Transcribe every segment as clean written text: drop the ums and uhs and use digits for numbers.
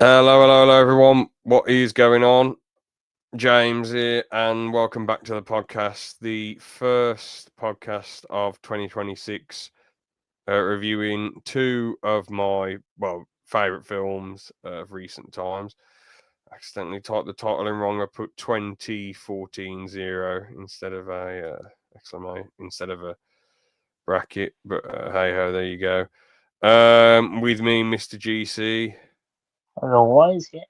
Hello, everyone. What is going on? James here, and welcome back to the podcast, the first podcast of 2026, reviewing two of my, favourite films of recent times. Accidentally typed the title in wrong. I put 2014 instead of a exclamation, instead of a bracket, but hey ho, there you go. With me, Mr. GC. Otherwise, yeah.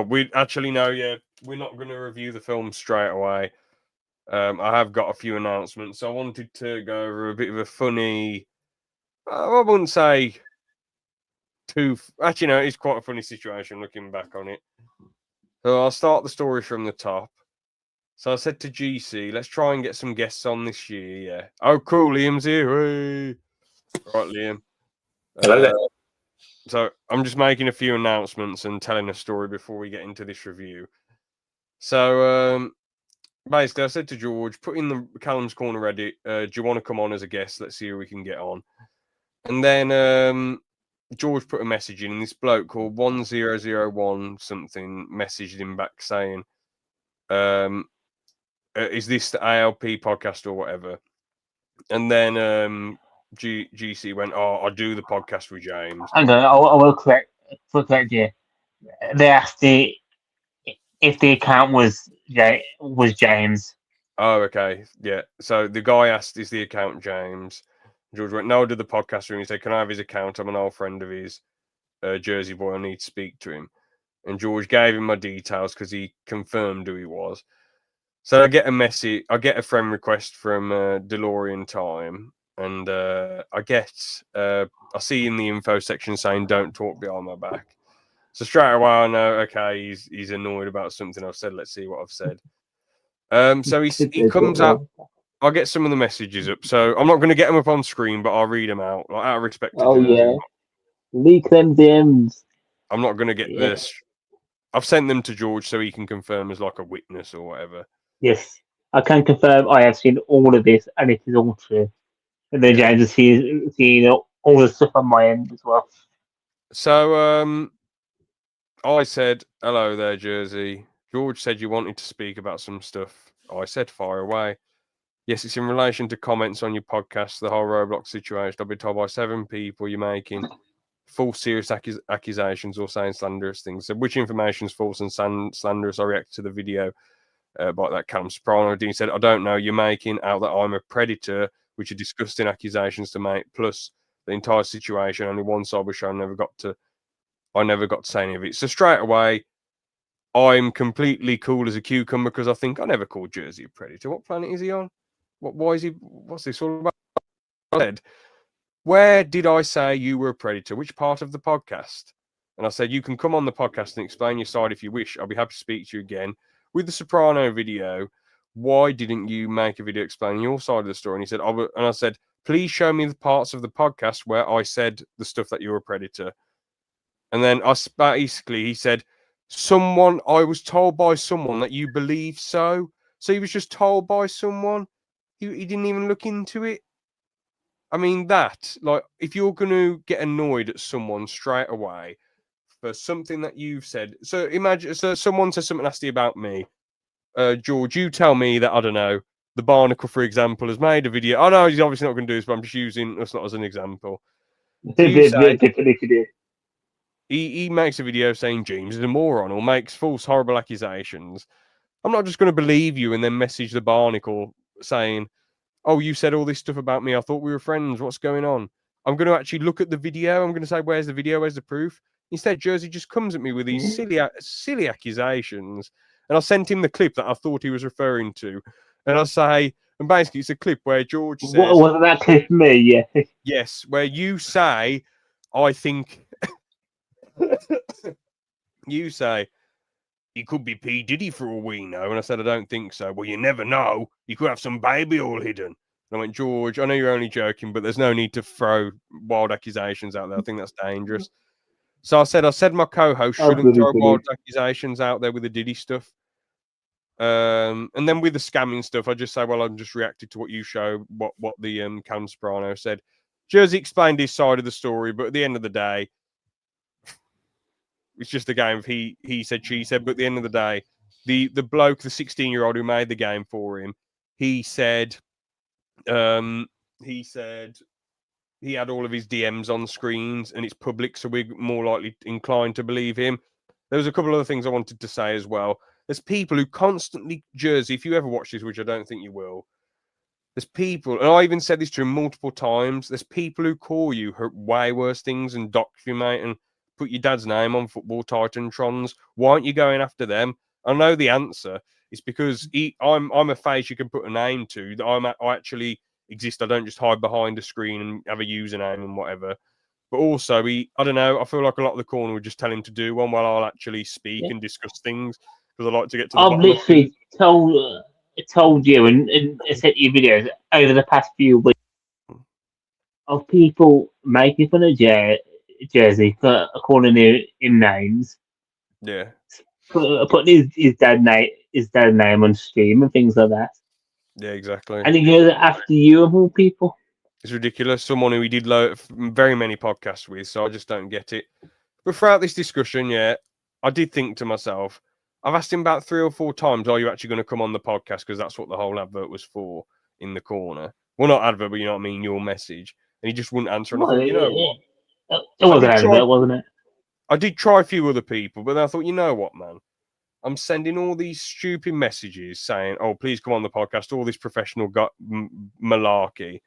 We actually know, we're not going to review the film straight away. I have got a few announcements. So I wanted to go over a bit of a funny, I wouldn't say actually, no, it's quite a funny situation looking back on it. So I'll start the story from the top. So I said to GC, let's try and get some guests on this year, yeah. Oh, cool, Liam's here. Hey. Right, Liam. Hello there. So I'm just making a few announcements and telling a story before we get into this review. So basically, I said to George, put in the Callum's Corner Reddit, do you want to come on as a guest? Let's see who we can get on. And then George put a message in, and this bloke called 1001 something messaged him back saying, is this the ALP podcast or whatever? And then GC went, I'll do the podcast with James. Hang on, I will correct you. They asked if the account was James. Oh, okay. Yeah. So the guy asked, is the account James? George went, no, I'll do the podcast with him. He said, can I have his account? I'm an old friend of his, Jersey boy. I need to speak to him. And George gave him my details because he confirmed who he was. So I get a message. I get a friend request from DeLorean Time. And I see in the info section saying, don't talk behind my back. So straight away, I know, okay, he's annoyed about something I've said. Let's see what I've said. So he comes up. I'll get some of the messages up. So I'm not going to get them up on screen, but I'll read them out, like, out of respect to Jersey. Yeah. Leak them DMs. I'm not going to get this. I've sent them to George so he can confirm as like a witness or whatever. Yes, I can confirm I have seen all of this, and it is all true. And then James has seen all the stuff on my end as well. So I said, hello there, Jersey. George said you wanted to speak about some stuff. I said, fire away. Yes, it's in relation to comments on your podcast, the whole Roblox situation. I've been told by 7 people you're making false, serious accusations or saying slanderous things. So which information is false and slanderous? I reacted to the video by that Callum Soprano. Dean said, I don't know. You're making out that I'm a predator, which are disgusting accusations to make. Plus, the entire situation, only one side was shown. I never got to say any of it. So straight away, I'm completely cool as a cucumber because I think I never called Jersey a predator. What planet is he on? Why is he? What's this all about? I said, where did I say you were a predator? Which part of the podcast? And I said, you can come on the podcast and explain your side if you wish. I'll be happy to speak to you again. With the Soprano video, why didn't you make a video explaining your side of the story? And he said, I said, please show me the parts of the podcast where I said the stuff that you're a predator. And then he said, I was told by someone that you believe so. So he was just told by someone. He didn't even look into it. I mean, if you're going to get annoyed at someone straight away for something that you've said. So imagine, someone says something nasty about me. George, you tell me that, I don't know, the Barnacle, for example, has made a video. I know he's obviously not going to do this, but I'm just using us not as an example. So he makes a video saying James is a moron or makes false, horrible accusations. I'm not just going to believe you and then message the Barnacle saying, oh, you said all this stuff about me. I thought we were friends. What's going on? I'm going to actually look at the video. I'm going to say, where's the video? Where's the proof? Instead, Jersey just comes at me with these silly accusations. And I sent him the clip that I thought he was referring to. And I say, and basically it's a clip where George says... Wasn't that clip me? Yeah. Yes, where you say, I think... you say, he could be P. Diddy for all we know. And I said, I don't think so. Well, you never know. You could have some baby all hidden. And I went, George, I know you're only joking, but there's no need to throw wild accusations out there. I think that's dangerous. So I said my co-host shouldn't throw wild accusations out there with the Diddy stuff. And then with the scamming stuff, I just say, well, I'm just reacted to what you show, what the Callum Soprano said. Jersey explained his side of the story, but at the end of the day, it's just a game of he said, she said. But at the end of the day, the bloke, the 16-year-old who made the game for him, he said he had all of his DMs on screens and it's public, so we're more likely inclined to believe him. There was a couple of other things I wanted to say as well. There's people who constantly, Jersey, if you ever watch this, which I don't think you will, there's people, and I even said this to him multiple times, there's people who call you way worse things and dox you, mate, and put your dad's name on Football Titantrons. Why aren't you going after them? I know the answer. It's because I'm a face you can put a name to. That I actually exist. I don't just hide behind a screen and have a username and whatever. But also, I don't know, I feel like a lot of the corner would just tell him to do one while I'll actually speak and discuss things because I like to get to the I've bottom of literally things. told you and sent you videos over the past few weeks of people making fun of Jersey for calling him names, Yeah. putting his dad's name on stream and things like that. Yeah, exactly. And he goes after you of all people. It's ridiculous. Someone who he did very many podcasts with, so I just don't get it. But throughout this discussion, yeah, I did think to myself, I've asked him about 3 or 4 times, are you actually going to come on the podcast? Because that's what the whole advert was for in the corner. Well, not advert, but you know what I mean, your message. And he just wouldn't answer. And Well, I thought, you know what? It wasn't advert, wasn't it? I did try a few other people, but then I thought, you know what, man? I'm sending all these stupid messages saying, oh, please come on the podcast, all this professional malarkey.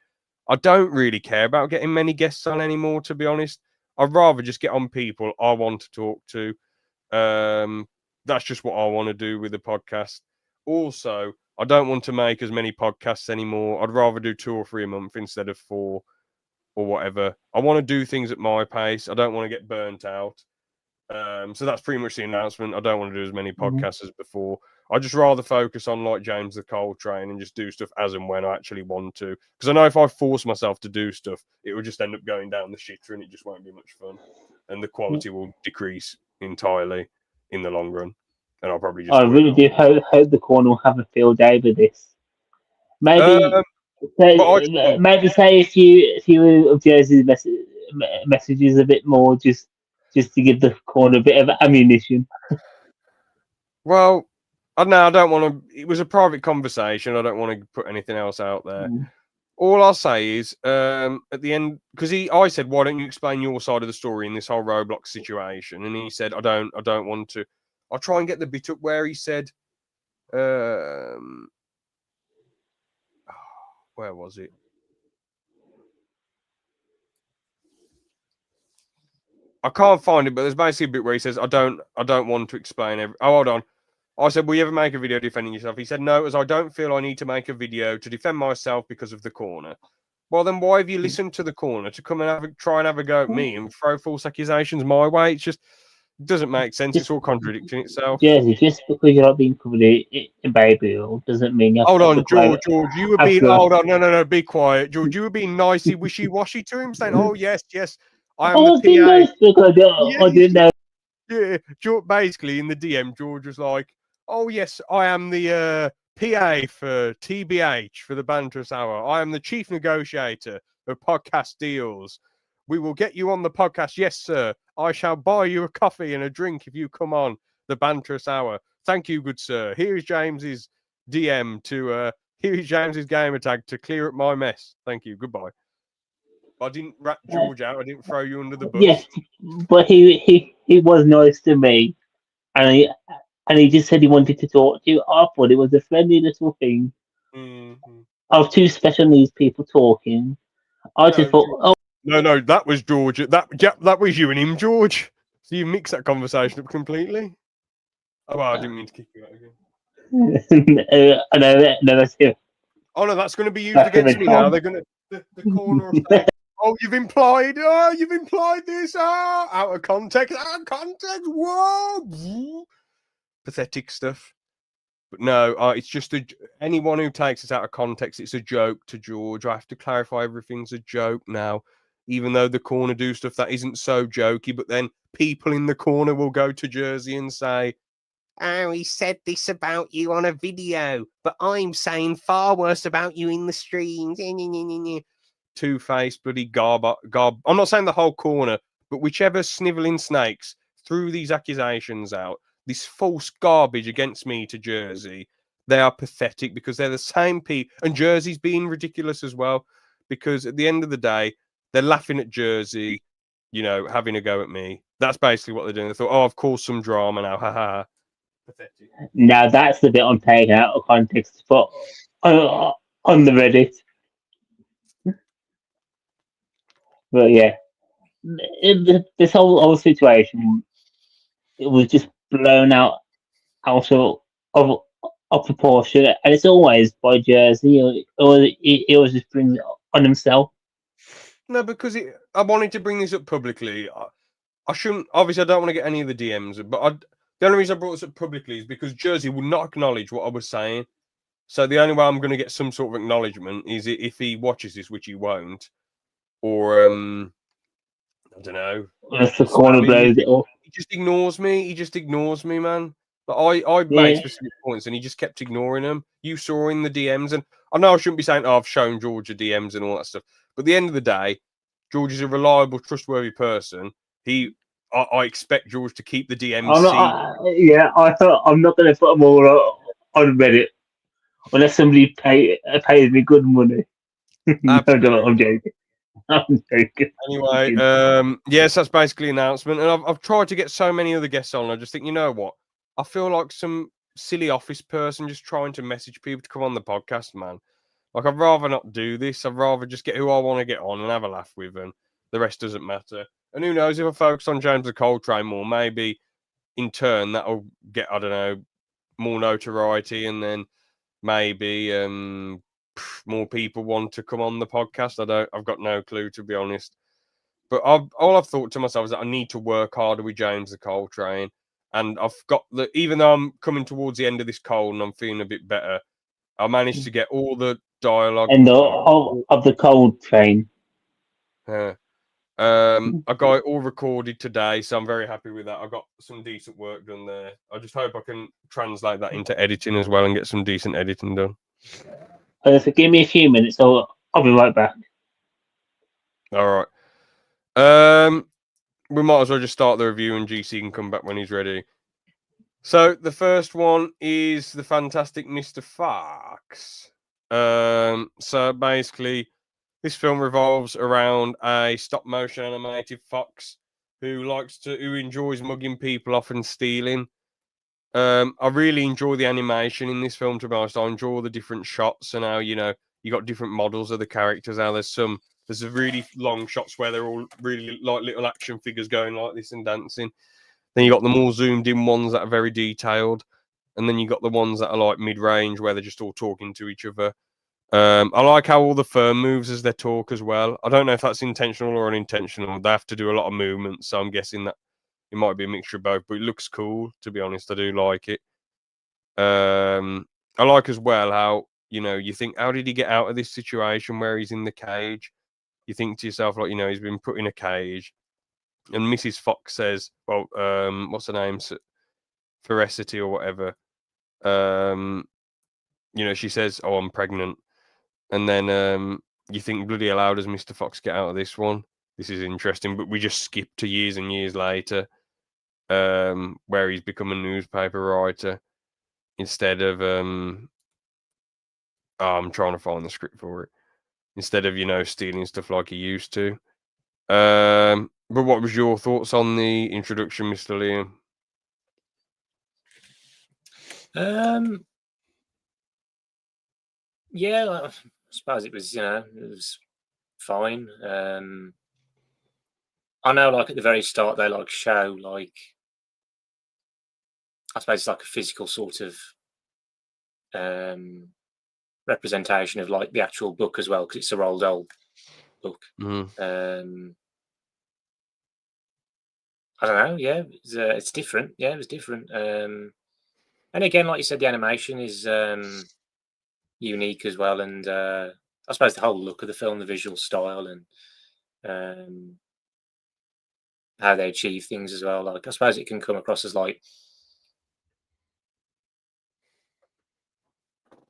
I don't really care about getting many guests on anymore, to be honest. I'd rather just get on people I want to talk to. That's just what I want to do with the podcast. Also, I don't want to make as many podcasts anymore. I'd rather do 2 or 3 a month instead of 4 or whatever. I want to do things at my pace. I don't want to get burnt out. So that's pretty much the announcement. I don't want to do as many podcasts as before. I'd just rather focus on like James the Coltrane and just do stuff as and when I actually want to. Because I know if I force myself to do stuff, it will just end up going down the shitter and it just won't be much fun. And the quality will decrease entirely in the long run. And I'll probably just I really do hope the corner will have a field day with this. Maybe say a few of Jersey's messages a bit more, just to give the corner a bit of ammunition. Well, I don't know. I don't want to. It was a private conversation. I don't want to put anything else out there. All I'll say is, at the end, because I said, "Why don't you explain your side of the story in this whole Roblox situation?" And he said, "I don't want to." I'll try and get the bit up where he said, "Where was it?" I can't find it, but there's basically a bit where he says, "I don't want to explain every." Oh, hold on. I said, will you ever make a video defending yourself? He said, no, as I don't feel I need to make a video to defend myself because of the corner. Well, then why have you listened to the corner to come and try and have a go at me and throw false accusations my way? It doesn't make sense. It's all contradicting itself. Jersey, just because you're not being covered in baby oil doesn't mean you have hold to on, George, you were being, hold on, no, be quiet. George, you were being nicey, wishy-washy to him, saying, oh, yes, I am the PA. Nice because I didn't know. Yeah, basically in the DM, George was like, oh, yes, I am the PA for TBH for the Banterous Hour. I am the chief negotiator of podcast deals. We will get you on the podcast. Yes, sir. I shall buy you a coffee and a drink if you come on the Banterous Hour. Thank you, good sir. Here is James's DM here is James's gamer tag to clear up my mess. Thank you. Goodbye. I didn't rat George out. I didn't throw you under the bus. Yes, but he was nice to me, and he just said he wanted to talk to you. I thought it was a friendly little thing of 2 special needs people talking. I just thought, George, no, that was George. That was you and him, George. So you mixed that conversation up completely. Oh, well, I didn't mean to kick you out again. no, that's him. Oh no, that's going to be used against me now. They're going to the corner of saying, oh, you've implied this out of context. Whoa, pathetic stuff. But no, it's just anyone who takes it out of context. It's a joke to George. I have to clarify everything's a joke now, even though the corner do stuff that isn't so jokey. But then people in the corner will go to Jersey and say, oh, he said this about you on a video, but I'm saying far worse about you in the streams. two-faced bloody garb. I'm not saying the whole corner, but whichever snivelling snakes threw these accusations out, this false garbage against me to Jersey, they are pathetic because they're the same people. And Jersey's being ridiculous as well, because at the end of the day, they're laughing at Jersey, having a go at me. That's basically what they're doing. They thought, oh, I've caused some drama now, haha. Pathetic. Now that's the bit I'm taking out of context, but on the Reddit. But yeah, this whole situation, it was just blown out of proportion, and it's always by Jersey, or he always just brings it on himself. No, because I wanted to bring this up publicly. I shouldn't. Obviously, I don't want to get any of the DMs, but the only reason I brought this up publicly is because Jersey will not acknowledge what I was saying. So the only way I'm going to get some sort of acknowledgement is if he watches this, which he won't, or I don't know. That's the corner blows it up. He just ignores me. He just ignores me, man. But I made specific points, and he just kept ignoring them. You saw in the DMs, and I know I shouldn't be saying, "Oh, I've shown George the DMs and all that stuff." But at the end of the day, George is a reliable, trustworthy person. I expect George to keep the DMs. I'm not going to put them all on Reddit unless somebody pays me good money. No, I'm joking. I'm joking. Anyway, yes, that's basically an announcement. And I've tried to get so many other guests on. I just think, you know what? I feel like some silly office person just trying to message people to come on the podcast, man. Like, I'd rather not do this. I'd rather just get who I want to get on and have a laugh with, and the rest doesn't matter. And who knows, if I focus on James the Coltrane more, maybe in turn that'll get, I don't know, more notoriety, and then maybe more people want to come on the podcast. I've got no clue, to be honest. But all I've thought to myself is that I need to work harder with James the Coltrane. And I've got even though I'm coming towards the end of this cold and I'm feeling a bit better, I managed to get all the dialogue and of the cold train. I got it all recorded today, so I'm very happy with that. I got some decent work done there. I just hope I can translate that into editing as well and get some decent editing done. So give me a few minutes, so I'll be right back. All right. We might as well just start the review, and GC can come back when he's ready. So the first one is the fantastic Mr. Fox. So basically, this film revolves around a stop-motion animated fox who enjoys mugging people off and stealing. I really enjoy the animation in this film, to be honest. I enjoy all the different shots and how, you got different models of the characters. How there's a really long shots where they're all really like little action figures going like this and dancing. Then you got the more zoomed in ones that are very detailed. And then you got the ones that are like mid-range where they're just all talking to each other. I like how all the firm moves as they talk as well. I don't know if that's intentional or unintentional. They have to do a lot of movement, so I'm guessing that it might be a mixture of both, but it looks cool, to be honest. I do like it. I like as well how, you think, how did he get out of this situation where he's in the cage? You think to yourself, like, he's been put in a cage. And Mrs. Fox says, well, what's her name? Ferocity or whatever. She says, oh, I'm pregnant. And then you think, bloody hell, how does Mr. Fox get out of this one? This is interesting. But we just skip to years and years later, where he's become a newspaper writer instead of I'm trying to find the script for it. Instead of, stealing stuff like he used to. But what was your thoughts on the introduction, Mr. Liam? Yeah, I suppose it was, it was fine. I know, like, at the very start, they show, I suppose it's like a physical sort of representation of the actual book as well, because it's a Roald Dahl book. Mm-hmm. I don't know. Yeah, it's different. Yeah, it was different. And again, like you said, the animation is unique as well, and I suppose the whole look of the film, the visual style, and how they achieve things as well. I suppose it can come across as I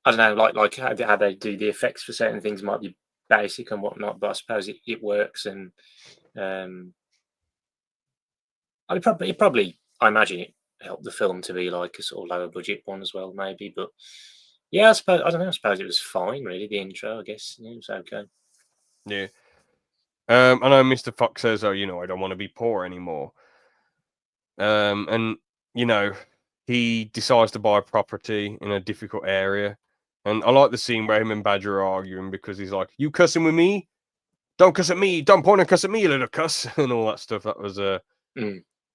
don't know, like how they do the effects for certain things might be basic and whatnot, but I suppose it works, and it probably I imagine it helped the film to be like a sort of lower budget one as well, maybe. But yeah, I don't know. I suppose it was fine, really. The intro, I guess, it was okay. Yeah. I know Mr. Fox says, "Oh, I don't want to be poor anymore." And he decides to buy a property in a difficult area, and I like the scene where him and Badger are arguing because he's like, "You cussing with me? Don't cuss at me! Don't point and cuss at me, you little cuss!" and all that stuff. That was a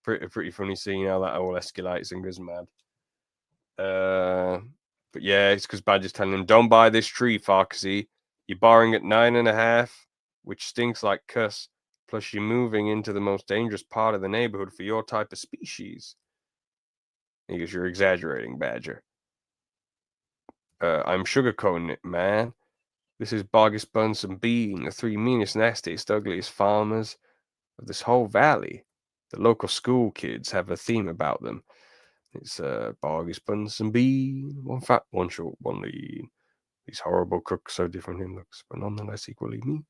pretty funny scene. How that all escalates and goes mad. But yeah, it's because Badger's telling him, "Don't buy this tree, Foxy. You're borrowing at 9.5, which stinks like cuss. Plus, you're moving into the most dangerous part of the neighborhood for your type of species." He goes, "You're exaggerating, Badger." "I'm sugarcoating it, man. This is Bogus Buns and Bean, the three meanest, nastiest, ugliest farmers of this whole valley. The local school kids have a theme about them. It's Bogus Buns and Bean, one fat, one short, one lean. These horrible cooks, so different in looks, but nonetheless equally mean."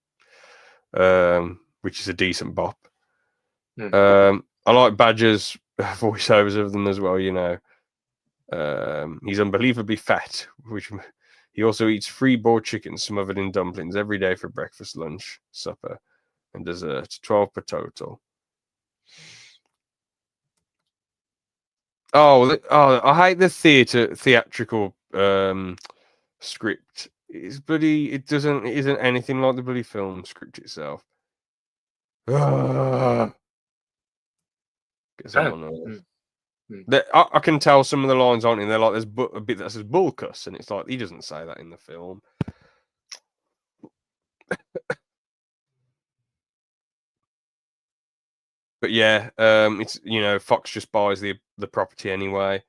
Which is a decent bop. I like Badger's voiceovers of them as well. He's unbelievably fat, which he also eats 3 boiled chickens smothered in dumplings every day for breakfast, lunch, supper, and dessert. 12 per total. Oh, I hate the theatrical script. It's bloody. It isn't anything like the bloody film script itself. Gets on my nerves. I can tell some of the lines aren't in there. Like there's a bit that says "bull cuss," and it's like he doesn't say that in the film. But yeah, it's Fox just buys the property anyway.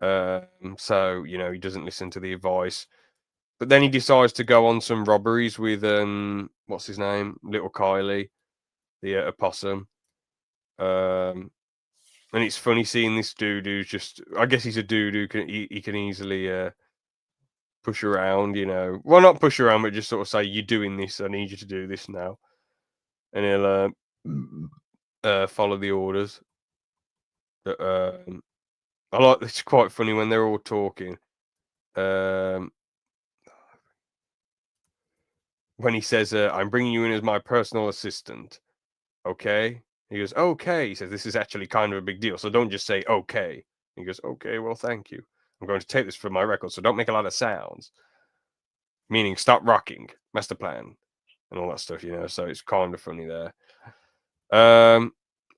So he doesn't listen to the advice. But then he decides to go on some robberies with what's his name, Little Kylie, the opossum. And it's funny seeing this dude who's just, I guess he's a dude who he can easily push around, well, not push around, but just sort of say, "You're doing this. I need you to do this now," and he'll follow the orders. But I like. It's quite funny when they're all talking. When he says, "I'm bringing you in as my personal assistant," okay? He goes, "Okay." He says, "This is actually kind of a big deal, so don't just say okay." He goes, "Okay, well, thank you. I'm going to take this for my record, so don't make a lot of sounds." Meaning, stop rocking, master plan, and all that stuff, So it's kind of funny there. I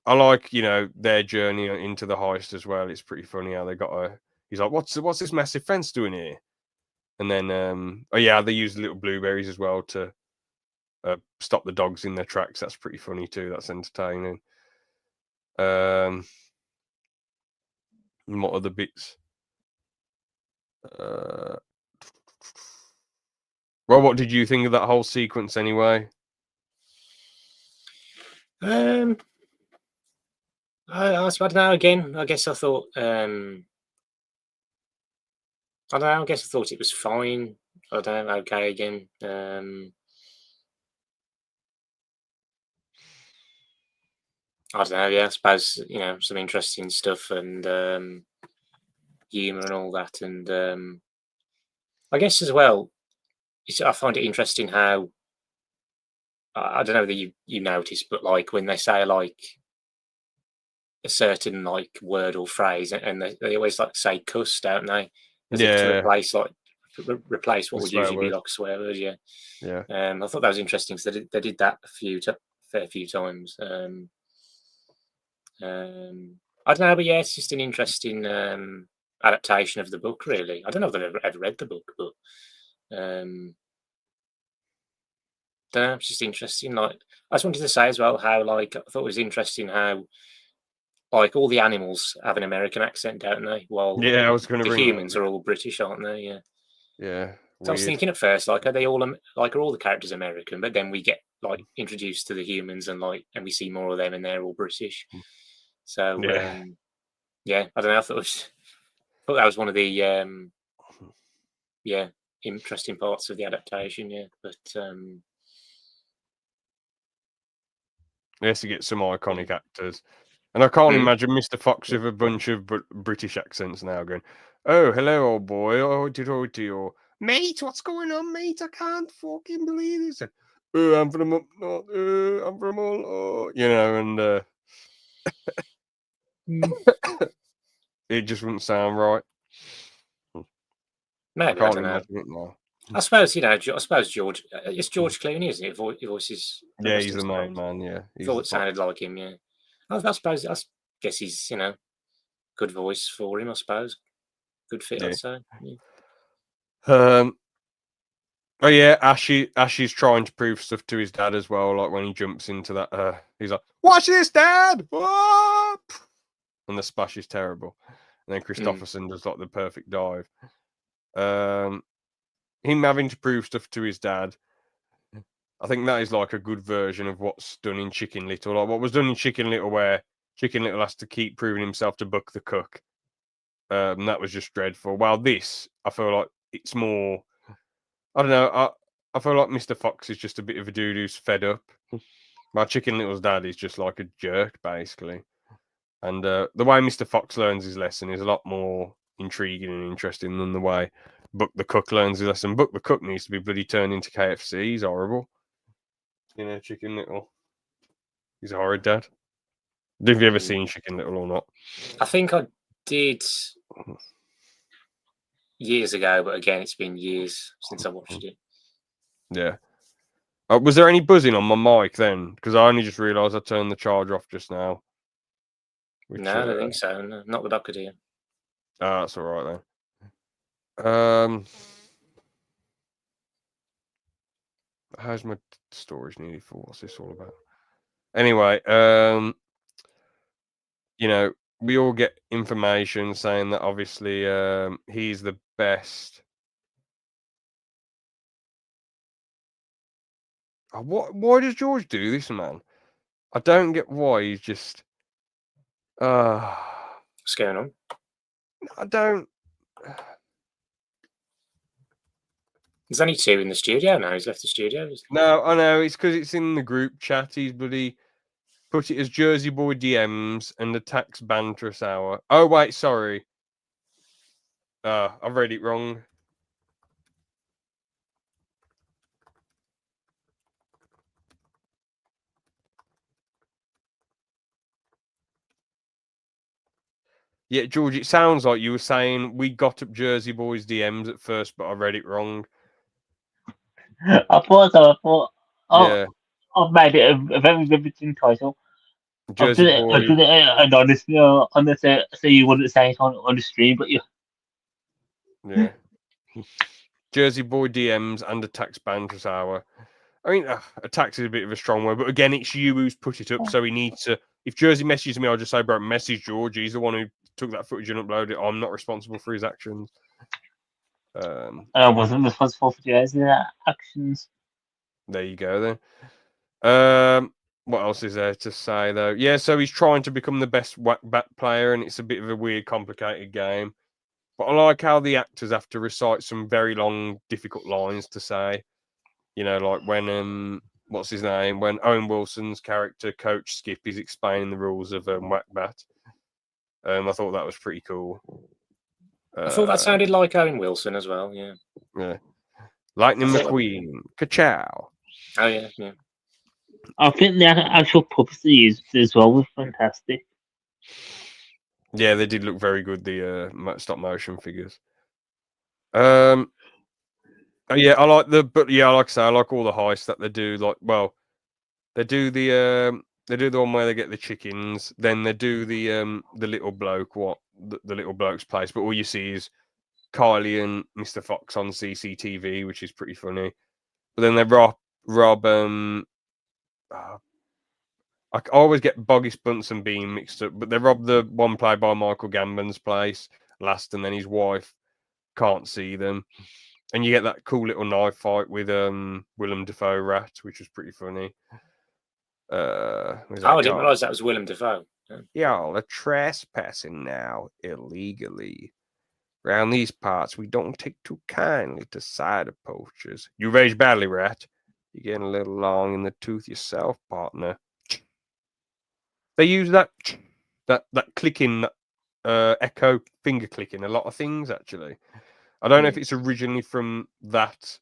like, their journey into the heist as well. It's pretty funny how they got He's like, "What's this massive fence doing here?" And then, oh yeah, they use little blueberries as well to stop the dogs in their tracks. That's pretty funny too. That's entertaining. What other bits? Well, what did you think of that whole sequence anyway? I don't know. Again, I guess I thought. I don't know. I guess I thought it was fine. I don't know. Okay, again. I don't know. Yeah, I suppose some interesting stuff and humor and all that, and I guess as well. I find it interesting how I don't know whether you noticed, but like when they say like a certain like word or phrase, and they always like say "cuss," don't they? As if to replace what would usually be like a swear word. Yeah. Yeah. I thought that was interesting because they did that fair few times. I don't know, but yeah, it's just an interesting adaptation of the book. Really, I don't know if I've ever read the book, but it's just interesting. Like, I just wanted to say as well how like I thought it was interesting how like all the animals have an American accent, don't they? While I was going to the humans are all British, aren't they? Yeah. Yeah. So I was thinking at first, like, are they all like are all the characters American? But then we get like introduced to the humans and we see more of them, and they're all British. So yeah, I don't know. I thought that was one of the interesting parts of the adaptation. Yeah, but Yes, to get some iconic actors. And I can't imagine Mr. Fox with a bunch of British accents now going, "Oh, hello, old boy. Oh, or mate, what's going on, mate? I can't fucking believe this. Oh, I'm from up north. I'm from all, oh, and it just wouldn't sound right. Maybe, I I can't don't know. imagine it now. I suppose George. It's George Clooney, isn't it? He voices. Yeah, he's the main man. Yeah, he's Thought it sounded like him. Yeah, I suppose. I guess he's good voice for him. I suppose good fit. Yeah. I'd say. Yeah. Oh yeah, Ashy's trying to prove stuff to his dad as well. Like when he jumps into that, he's like, "Watch this, Dad!" Whoa! And the splash is terrible. And then Christopherson does like the perfect dive. Him having to prove stuff to his dad. I think that is like a good version of what's done in Chicken Little. Like what was done in Chicken Little, where Chicken Little has to keep proving himself to Buck the cook. That was just dreadful. While this, I feel like it's more. I don't know. I feel like Mr. Fox is just a bit of a dude who's fed up. My Chicken Little's dad is just like a jerk, basically. And the way Mr. Fox learns his lesson is a lot more intriguing and interesting than the way Buck the Cook learns his lesson. Buck the Cook needs to be bloody turned into KFC. He's horrible. Chicken Little. He's a horrid dad. Have you ever seen Chicken Little or not? I think I did years ago, but again, it's been years since I watched it. Yeah. Was there any buzzing on my mic then? Because I only just realised I turned the charger off just now. No, I don't think so. No, not that I could hear. That's all right then. How's my storage nearly full? What's this all about? Anyway, we all get information saying that obviously he's the best. Why does George do this, man? I don't get why he's just. What's going on? I don't. There's only two in the studio now. He's left the studio. No, I know. It's because it's in the group chat. He's bloody put it as Jersey Boy DMs and attacks Banterous Hour. Oh, wait, sorry. I've read it wrong. Yeah, George, it sounds like you were saying we got up Jersey Boys DMs at first, but I read it wrong. I thought so. I thought, Yeah. I've made it a very riveting title. Jersey I Boy. did it anonymously, so you wouldn't say it on the stream, but you. Yeah. Jersey Boy DMs and attacks Banterous Hour. I mean, attacks is a bit of a strong word, but again, it's you who's put it up, so he needs to. If Jersey messages me, I'll just say, bro, message George. He's the one who took that footage and uploaded it. I'm not responsible for his actions. I wasn't responsible for Jersey's actions. There you go, then. What else is there to say, though? Yeah, so he's trying to become the best whack-bat player, and it's a bit of a weird, complicated game. But I like how the actors have to recite some very long, difficult lines to say. Like when what's his name? When Owen Wilson's character, Coach Skip, is explaining the rules of Whack-Bat. I thought that was pretty cool. I thought that sounded like Owen Wilson as well. Yeah. Yeah. Lightning McQueen. Ka-chow. Oh yeah, yeah. I think the actual puppets they used as well was fantastic. Yeah, they did look very good. The stop motion figures. Yeah, I like like I say, I like all the heists that they do. Like, well, they do the one where they get the chickens. Then they do the little bloke, the little bloke's place. But all you see is Kylie and Mr. Fox on CCTV, which is pretty funny. But then they rob I always get Boggis Bunsen being mixed up, but they rob the one played by Michael Gambon's place last, and then his wife can't see them. And you get that cool little knife fight with Willem Dafoe Rat, which was pretty funny. I didn't realise that was Willem Dafoe. Y'all are trespassing now illegally. Around these parts, we don't take too kindly to cider poachers. You rage badly, Rat. You're getting a little long in the tooth yourself, partner. They use that clicking, echo finger clicking a lot of things actually. I don't know if it's originally from that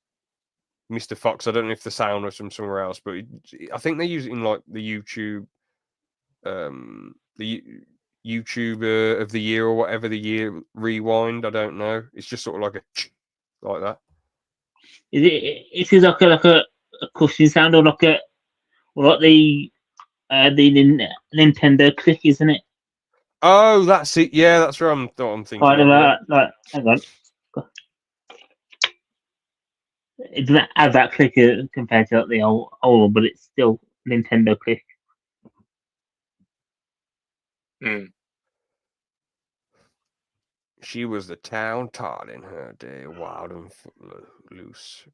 Mr. Fox. I don't know if the sound was from somewhere else, but I think they use it in like the YouTube, YouTuber of the year or whatever, the year rewind. I don't know. It's just sort of like a like that. Is it like a cushion sound or like the Nintendo click, isn't it? Oh, that's it. Yeah, that's what I'm thinking. Kind of Yeah. like, hang on. It doesn't have that click compared to like the old, but it's still Nintendo click. She was the town tot in her day, wild and loose,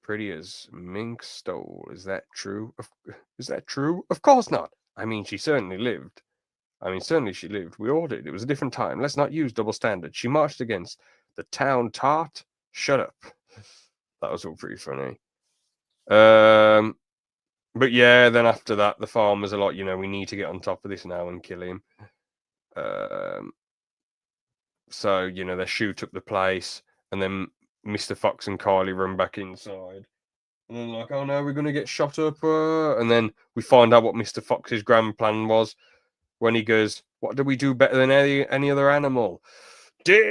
pretty as mink stole. Is that true? Is that true? Of course not. I mean, she certainly lived. Certainly she lived. We all did. It was a different time. Let's not use double standards. She marched against the town tot. Shut up. That was all pretty funny. But yeah, then after that, the farmers are like, we need to get on top of this now and kill him. So, they shoot up the place, and then Mr. Fox and Kylie run back inside. And then like, oh no, we're going to get shot up. And then we find out what Mr. Fox's grand plan was when he goes, what do we do better than any other animal? Dig!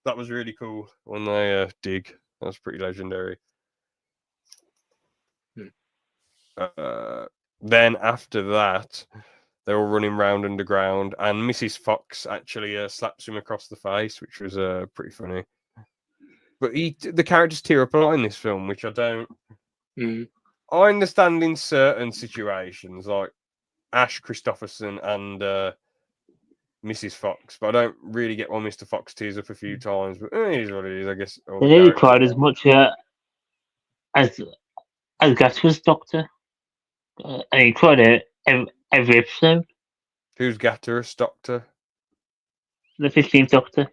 That was really cool when they dig. That was pretty legendary. Then after that, they're all running around underground, and Mrs. Fox actually slaps him across the face, which was pretty funny. But the characters tear up a lot in this film, which I don't. I understand in certain situations, like Ash Christopherson and Mrs. Fox, but I don't really get why Mr. Fox tears up a few times. But it is what it is, I guess. They nearly cried as much as Gatterous Doctor, and he cried every episode. Who's Gatterous Doctor? The 15th Doctor.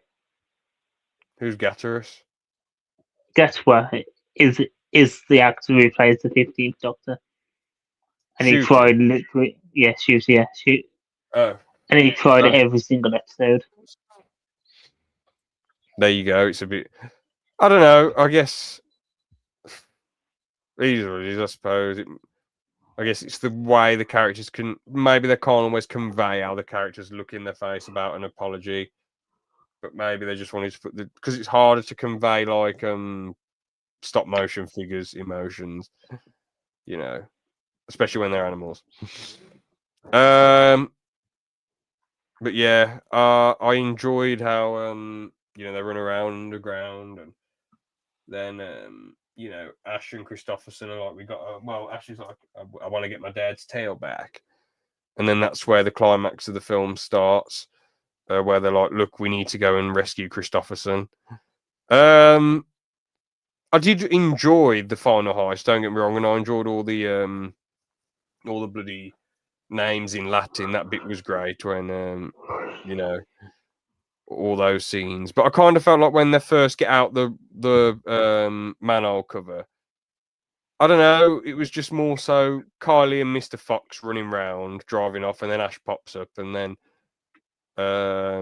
Who's Gatterous? Gatwa is the actor who plays the 15th Doctor, and he cried literally. Yeah, shoot. Oh. And he cried every single episode. There you go. It's a bit. I don't know. I guess. It is what it is, I suppose. I guess it's the way the characters can. Maybe they can't always convey how the characters look in their face about an apology, but maybe they just wanted to put because it's harder to convey like stop motion figures emotions, especially when they're animals. But yeah, I enjoyed how they run around underground, and then Ash and Christopherson are like, Ash is like, I want to get my dad's tail back, and then that's where the climax of the film starts, where they're like, look, we need to go and rescue Christopherson. I did enjoy the final heist, don't get me wrong, and I enjoyed all the bloody names in Latin. That bit was great when all those scenes. But I kind of felt like when they first get out the manhole cover, I don't know, it was just more so Kylie and Mr. Fox running around, driving off, and then Ash pops up, and then I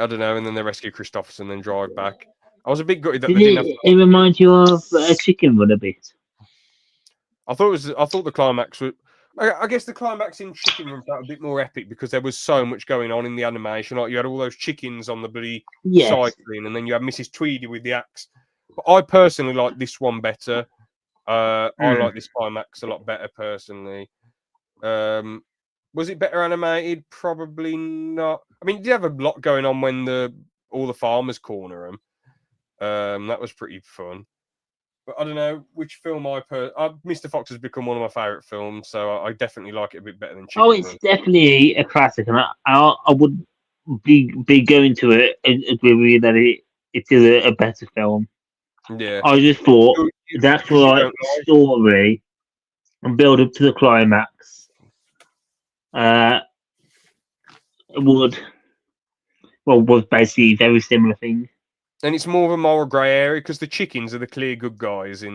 don't know, and then they rescue Christopherson, then drive back. I was a bit gutted that they didn't have. It remind you of a Chicken Run a bit? I thought the climax was. I guess the climax in Chicken Run felt a bit more epic because there was so much going on in the animation. Like you had all those chickens on the bloody cycling, and then you had Mrs. Tweedy with the axe. But I personally like this one better. I like this climax a lot better personally. Was it better animated? Probably not. I mean, it did have a lot going on when all the farmers corner them. That was pretty fun. But I don't know which film Mr. Fox has become one of my favourite films, so I definitely like it a bit better than Chicken Run. It's definitely a classic, and I would be going to it and agree with you that it is a better film. Yeah. I just thought the actual story and build up to the climax was basically a very similar thing. And it's more of a moral grey area because the chickens are the clear good guys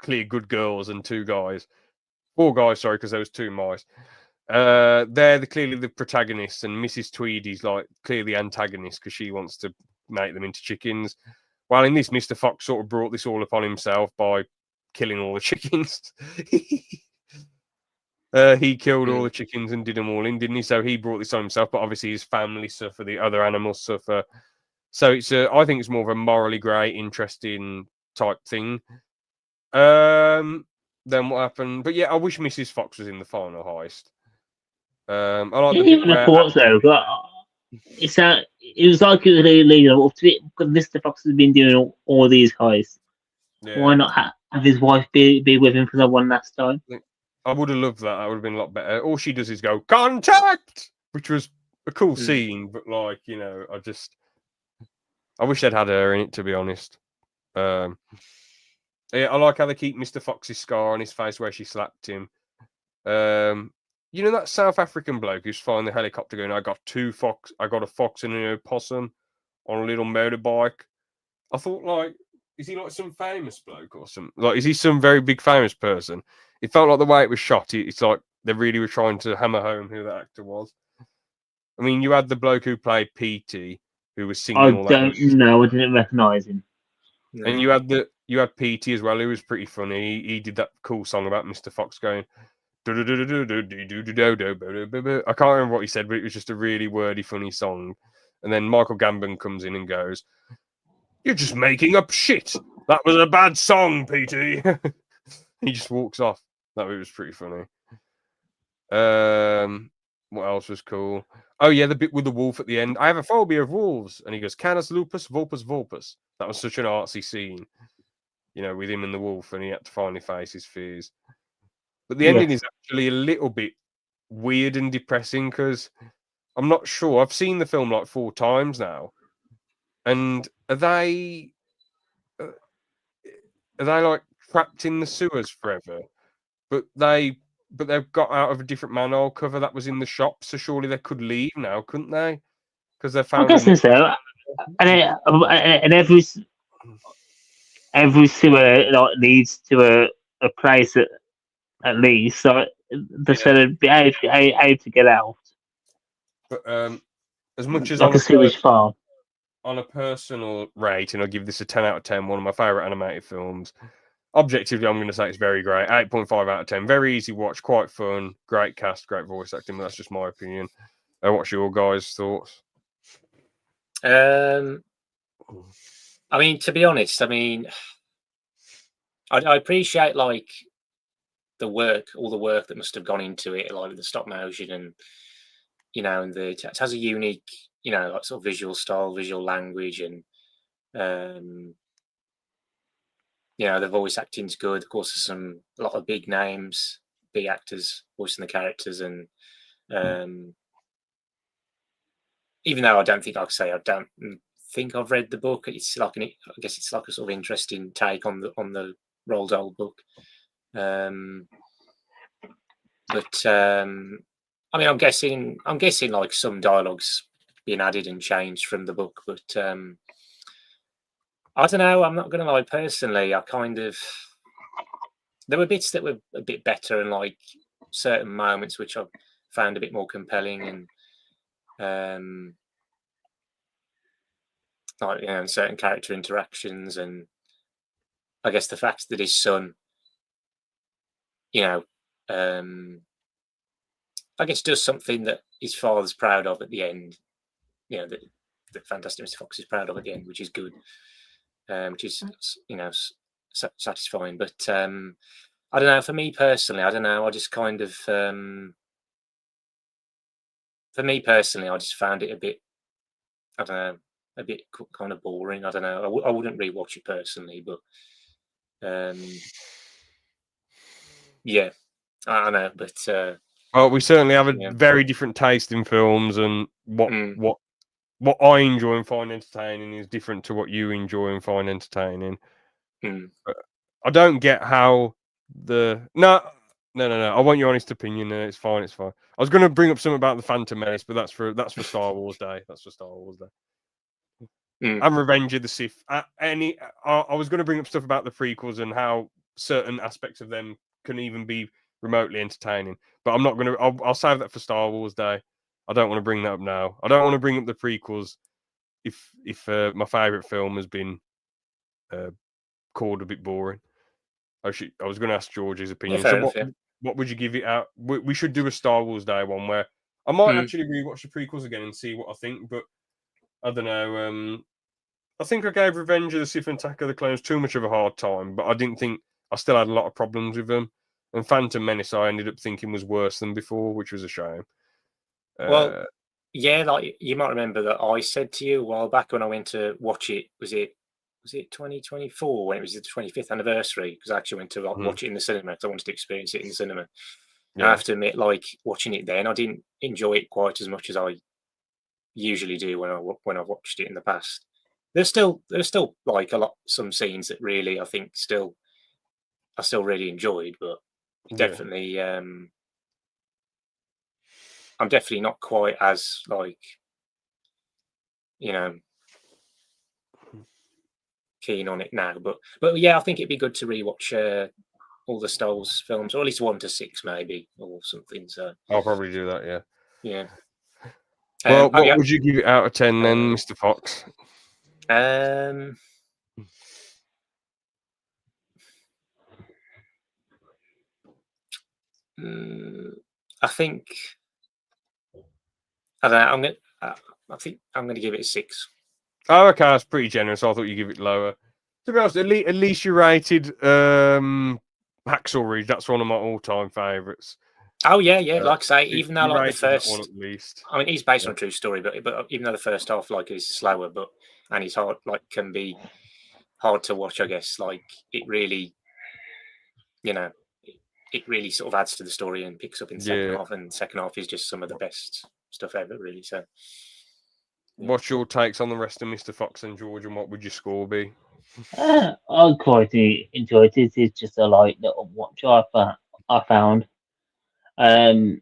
clear good girls and two guys. 4 guys, sorry, because there was 2 mice. Clearly the protagonists, and Mrs. Tweedy's like clearly the antagonist because she wants to make them into chickens. While in this, Mr. Fox sort of brought this all upon himself by killing all the chickens. He killed all the chickens and did them all in, didn't he? So he brought this on himself, but obviously his family suffer, the other animals suffer. So it's I think it's more of a morally grey, interesting type thing. Then what happened? But yeah, I wish Mrs. Fox was in the final heist. I like the bit Even the where thoughts though, but it was like it was leading up to it because Mr. Fox has been doing all these heists. Why not have his wife be with him for the one last time? I would have loved that. That would have been a lot better. All she does is go contact, which was a cool scene, but like I wish they'd had her in it, to be honest. Yeah, I like how they keep Mr. Fox's scar on his face where she slapped him. You know that South African bloke who's flying the helicopter going, I got a fox and an opossum on a little motorbike. I thought, like, is he like some famous bloke or something? Like, is he some very big famous person? It felt like the way it was shot, it's like they really were trying to hammer home who that actor was. I mean, you had the bloke who played PT, who was singing all that. I don't know. I didn't recognise him. And you had PT as well, who was pretty funny. He did that cool song about Mr. Fox going. I can't remember what he said, but it was just a really wordy, funny song. And then Michael Gambon comes in and goes, "You're just making up shit. That was a bad song, PT." He just walks off. That was pretty funny. What else was cool? Oh yeah, the bit with the wolf at the end. I have a phobia of wolves, and he goes, "Canis lupus, vulpus, vulpus." That was such an artsy scene, with him and the wolf, and he had to finally face his fears. But the ending is actually a little bit weird and depressing because I'm not sure. I've seen the film like 4 times now, and are they like trapped in the sewers forever? But they've got out of a different manhole cover that was in the shop, so surely they could leave now, couldn't they? Because they found. I'm guessing so. And every sewer leads to a place at least, so they should be able to get out. But as much as like a sewage farm. On a personal rating, I'll give this a 10 out of 10. One of my favourite animated films. Objectively, I'm going to say it's very great. 8.5 out of 10. Very easy watch, quite fun, great cast, great voice acting. But that's just my opinion. What's your guys' thoughts? I mean, to be honest, I appreciate like all the work that must have gone into it, like the stop motion and and it has a unique, like sort of visual style, visual language, and the voice acting's good. Of course, there's a lot of big names, big actors voicing the characters, and even though I don't think I don't think I've read the book, it's like I guess it's like a sort of interesting take on the Roald Dahl book. But I mean, I'm guessing like some dialogues being added and changed from the book, but I don't know. I'm not going to lie. Personally, there were bits that were a bit better, and like certain moments which I found a bit more compelling, and like certain character interactions, and I guess the fact that his son, I guess does something that his father's proud of at the end. That Fantastic Mr. Fox is proud of at the end, which is good, which is satisfying. But I don't know. For me personally, I don't know. I just kind of, for me personally, I just found it a bit, I don't know, a bit kind of boring. I don't know. I wouldn't rewatch it personally, but yeah, I don't know. But well, we certainly have a very different taste in films, and what I enjoy and find entertaining is different to what you enjoy and find entertaining. But I don't get how no. I want your honest opinion. It's fine. I was going to bring up something about the Phantom Menace, but that's for Star Wars Day. That's for Star Wars Day. And Revenge of the Sith. I was going to bring up stuff about the prequels and how certain aspects of them can even be remotely entertaining. But I'm not gonna. I'll save that for Star Wars Day. I don't want to bring that up now. I don't want to bring up the prequels if my favorite film has been called a bit boring. I was going to ask George's opinion. fair So enough, yeah. what would you give it out? We should do a Star Wars Day one where I might actually rewatch the prequels again and see what I think. But I don't know. I think I gave Revenge of the Sith and Attack of the Clones too much of a hard time, but I didn't think I still had a lot of problems with them. And Phantom Menace, I ended up thinking was worse than before, which was a shame. Well, yeah, like you might remember that I said to you a while back when I went to watch it. Was it 2024 when it was the 25th anniversary? Because I actually went to watch it in the cinema because I wanted to experience it in the cinema. Yeah. I have to admit, like watching it then, I didn't enjoy it quite as much as I usually do when I've watched it in the past. There's still like some scenes that really I think I still really enjoyed, but definitely I'm definitely not quite as like keen on it now. But yeah, I think it'd be good to rewatch all the Star Wars films, or at least 1 to 6 maybe, or something. So I'll probably do that. Yeah. Yeah. Well, what would you give it out of 10 then, Mr. Fox? I think I don't know. I think I'm going to give it a 6. Oh, okay, that's pretty generous. I thought you'd give it lower. To be honest, at least you rated Hacksaw Ridge. That's one of my all-time favourites. Oh yeah. Like I say, even though like the first one at least. I mean, he's based on a true story, but even though the first half like is slower, and it's hard, like can be hard to watch, I guess. Like it really, it really sort of adds to the story and picks up in the second half, and the second half is just some of the best stuff ever, really. So, what's your takes on the rest of Mr. Fox and George, and what would your score be? I quite enjoyed it. It's just a light little watch I found. You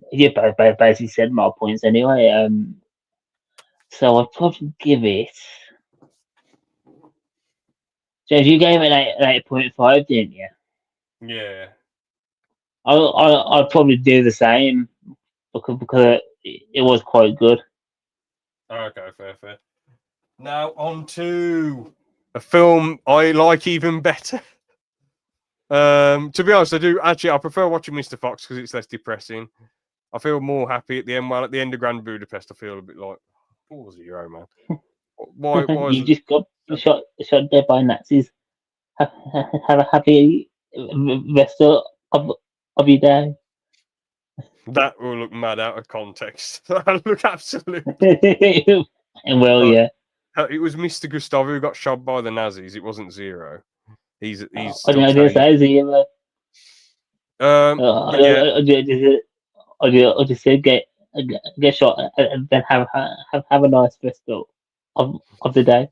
basically said my points anyway. So I'd probably give it. James, you gave it an 8.5, didn't you? Yeah. I'd probably do the same because it was quite good. Okay, fair. Now on to a film I like even better. To be honest, I prefer watching Mr. Fox because it's less depressing. I feel more happy at the end. Well, at the end of Grand Budapest, I feel a bit like, what was it, your own man? Why you just got shot dead by Nazis. Have a happy rest of your day. That will look mad out of context. That look absolutely. Well, yeah. It was Mr. Gustavo who got shot by the Nazis. It wasn't Zero. He's. I didn't say Zero. I just said get shot and then have a nice rest of the day.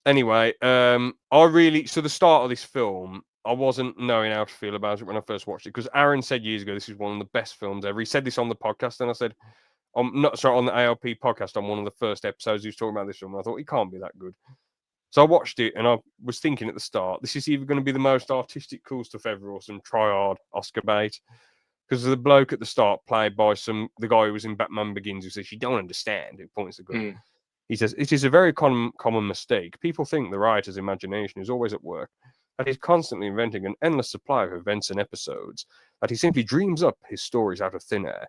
Anyway, so the start of this film, I wasn't knowing how to feel about it when I first watched it because Aaron said years ago this is one of the best films ever. He said this on the podcast, and I said, on the ALP podcast on one of the first episodes he was talking about this film. And I thought it can't be that good. So I watched it, and I was thinking at the start, this is either going to be the most artistic cool stuff ever or some try-hard Oscar bait. Because the bloke at the start, played by the guy who was in Batman Begins, who says, "You don't understand," who points the gun. He says, "It is a very common mistake. People think the writer's imagination is always at work, that he's constantly inventing an endless supply of events and episodes, that he simply dreams up his stories out of thin air.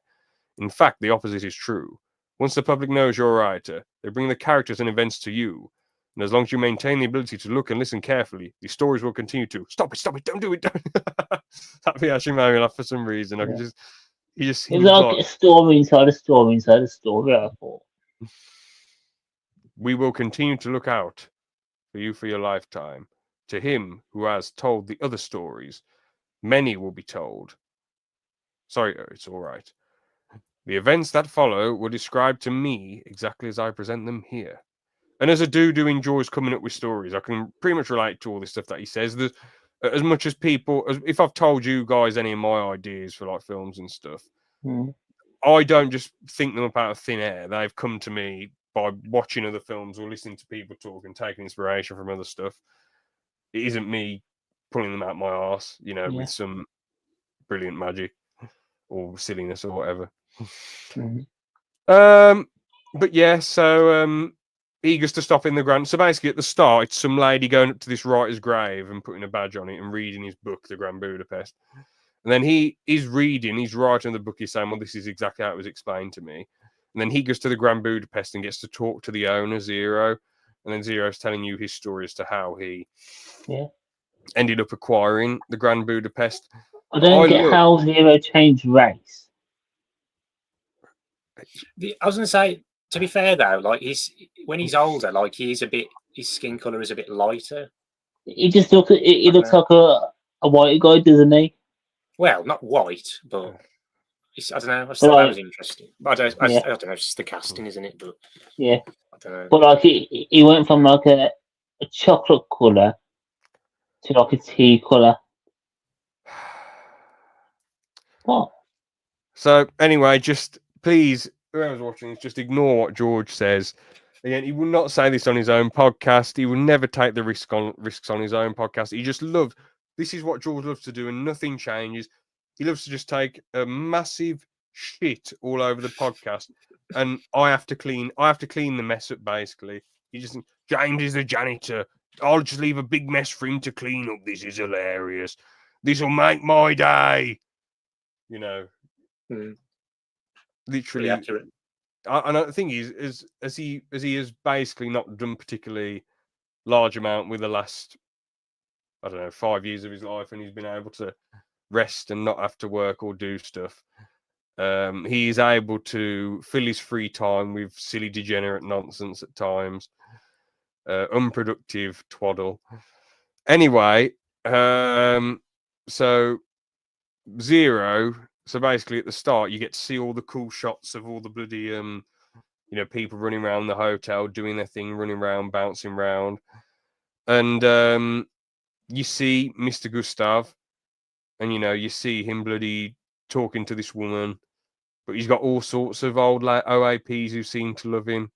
In fact, the opposite is true. Once the public knows you're a writer, they bring the characters and events to you. And as long as you maintain the ability to look and listen carefully, the stories will continue to stop it, don't do it, don't." That actually made me laugh for some reason. I could just, it's like a story inside a story inside a story. I thought. We will continue to look out for you for your lifetime. To him who has told the other stories, many will be told. Sorry, it's all right. The events that follow were described to me exactly as I present them here. And as a dude who enjoys coming up with stories, I can pretty much relate to all this stuff that he says. As much as if I've told you guys any of my ideas for like films and stuff, I don't just think them up out of thin air. They've come to me by watching other films or listening to people talk and taking inspiration from other stuff. It isn't me pulling them out my arse, you know, Yeah. with some brilliant magic or silliness or whatever. But yeah, so he goes to stop in the Grand. So basically, at the start, it's some lady going up to this writer's grave and putting a badge on it and reading his book, The Grand Budapest. And then he's writing the book, he's saying, well, this is exactly how it was explained to me. And then he goes to the Grand Budapest and gets to talk to the owner, Zero. And then Zero's telling you his story as to how he ended up acquiring the Grand Budapest. I don't get how Zero changed race. I was going to say, to be fair though, like when he's older, like his skin color is a bit lighter. He just looks like a white guy, doesn't he? Well, not white, but I don't know. I just thought that was interesting. But I don't know. It's just the casting, isn't it? But yeah, I don't know. But like he went from like a chocolate color to like a tea color. What? So anyway, just please, whoever's watching this, just ignore what George says. Again, he will not say this on his own podcast. He will never take the risks on his own podcast. He just loves. This is what George loves to do, and nothing changes. He loves to just take a massive shit all over the podcast, and I have to clean the mess up. Basically, he just James is the janitor. I'll just leave a big mess for him to clean up. This is hilarious. This will make my day. You know, literally. Accurate. And the thing is, as he has basically not done particularly large amount with the last, I don't know, 5 years of his life, and he's been able to rest and not have to work or do stuff. He is able to fill his free time with silly, degenerate nonsense at times, unproductive twaddle. Anyway, so Zero. So basically, at the start, you get to see all the cool shots of all the bloody, people running around the hotel, doing their thing, running around, bouncing around. And you see Mr. Gustav, and, you see him bloody talking to this woman. But he's got all sorts of old OAPs who seem to love him.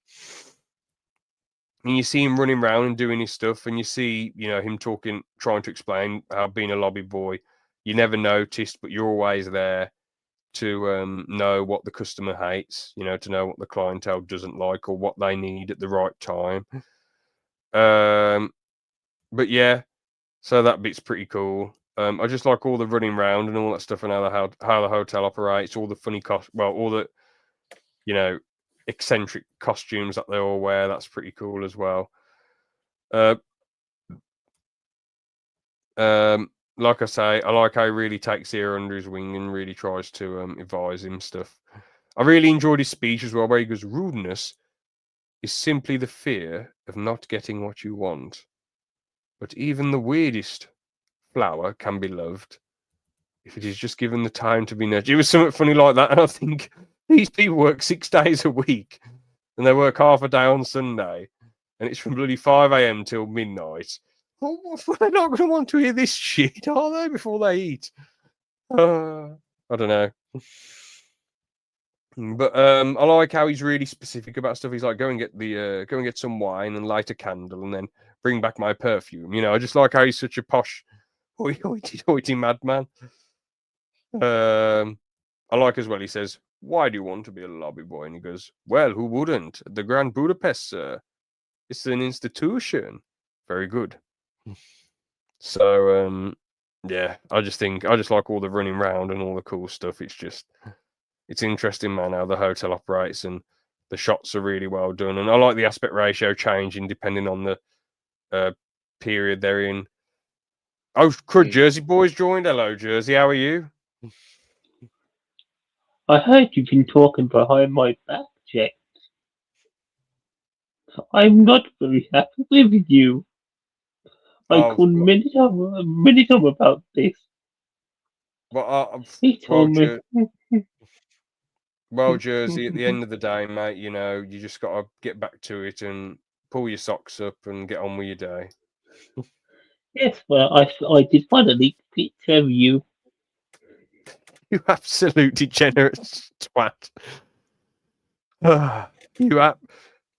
And you see him running around and doing his stuff. And you see, him talking, trying to explain how being a lobby boy, you never noticed, but you're always there to know what the customer hates, to know what the clientele doesn't like or what they need at the right time. But yeah, so that bit's pretty cool. I just like all the running around and all that stuff, and how the hotel operates, all the funny all the eccentric costumes that they all wear. That's pretty cool as well. Like I say, I like how he really takes Zero under his wing and really tries to advise him stuff. I really enjoyed his speech as well, where he goes, rudeness is simply the fear of not getting what you want. But even the weirdest flower can be loved if it is just given the time to be nurtured. It was something funny like that, and I think these people work 6 days a week, and they work half a day on Sunday, and it's from bloody 5 a.m. till midnight. Well, they're not going to want to hear this shit, are they, before they eat? I don't know. But I like how he's really specific about stuff. He's like, go and get some wine and light a candle, and then bring back my perfume. I just like how he's such a posh, hoity madman. I like as well. He says, "Why do you want to be a lobby boy?" And he goes, "Well, who wouldn't? The Grand Budapest, sir. It's an institution. Very good." So, yeah, I just like all the running around and all the cool stuff. It's interesting, man, how the hotel operates, and the shots are really well done. And I like the aspect ratio changing depending on the period they're in. Oh, Crud Jersey Boys joined. Hello, Jersey. How are you? I heard you've been talking behind my back, Jack. I'm not very happy with you. I called many times about this. Well, He told me. Well, Jersey, at the end of the day, mate, you just got to get back to it and pull your socks up and get on with your day. Yes, well, I did finally picture of you. You absolute degenerate twat.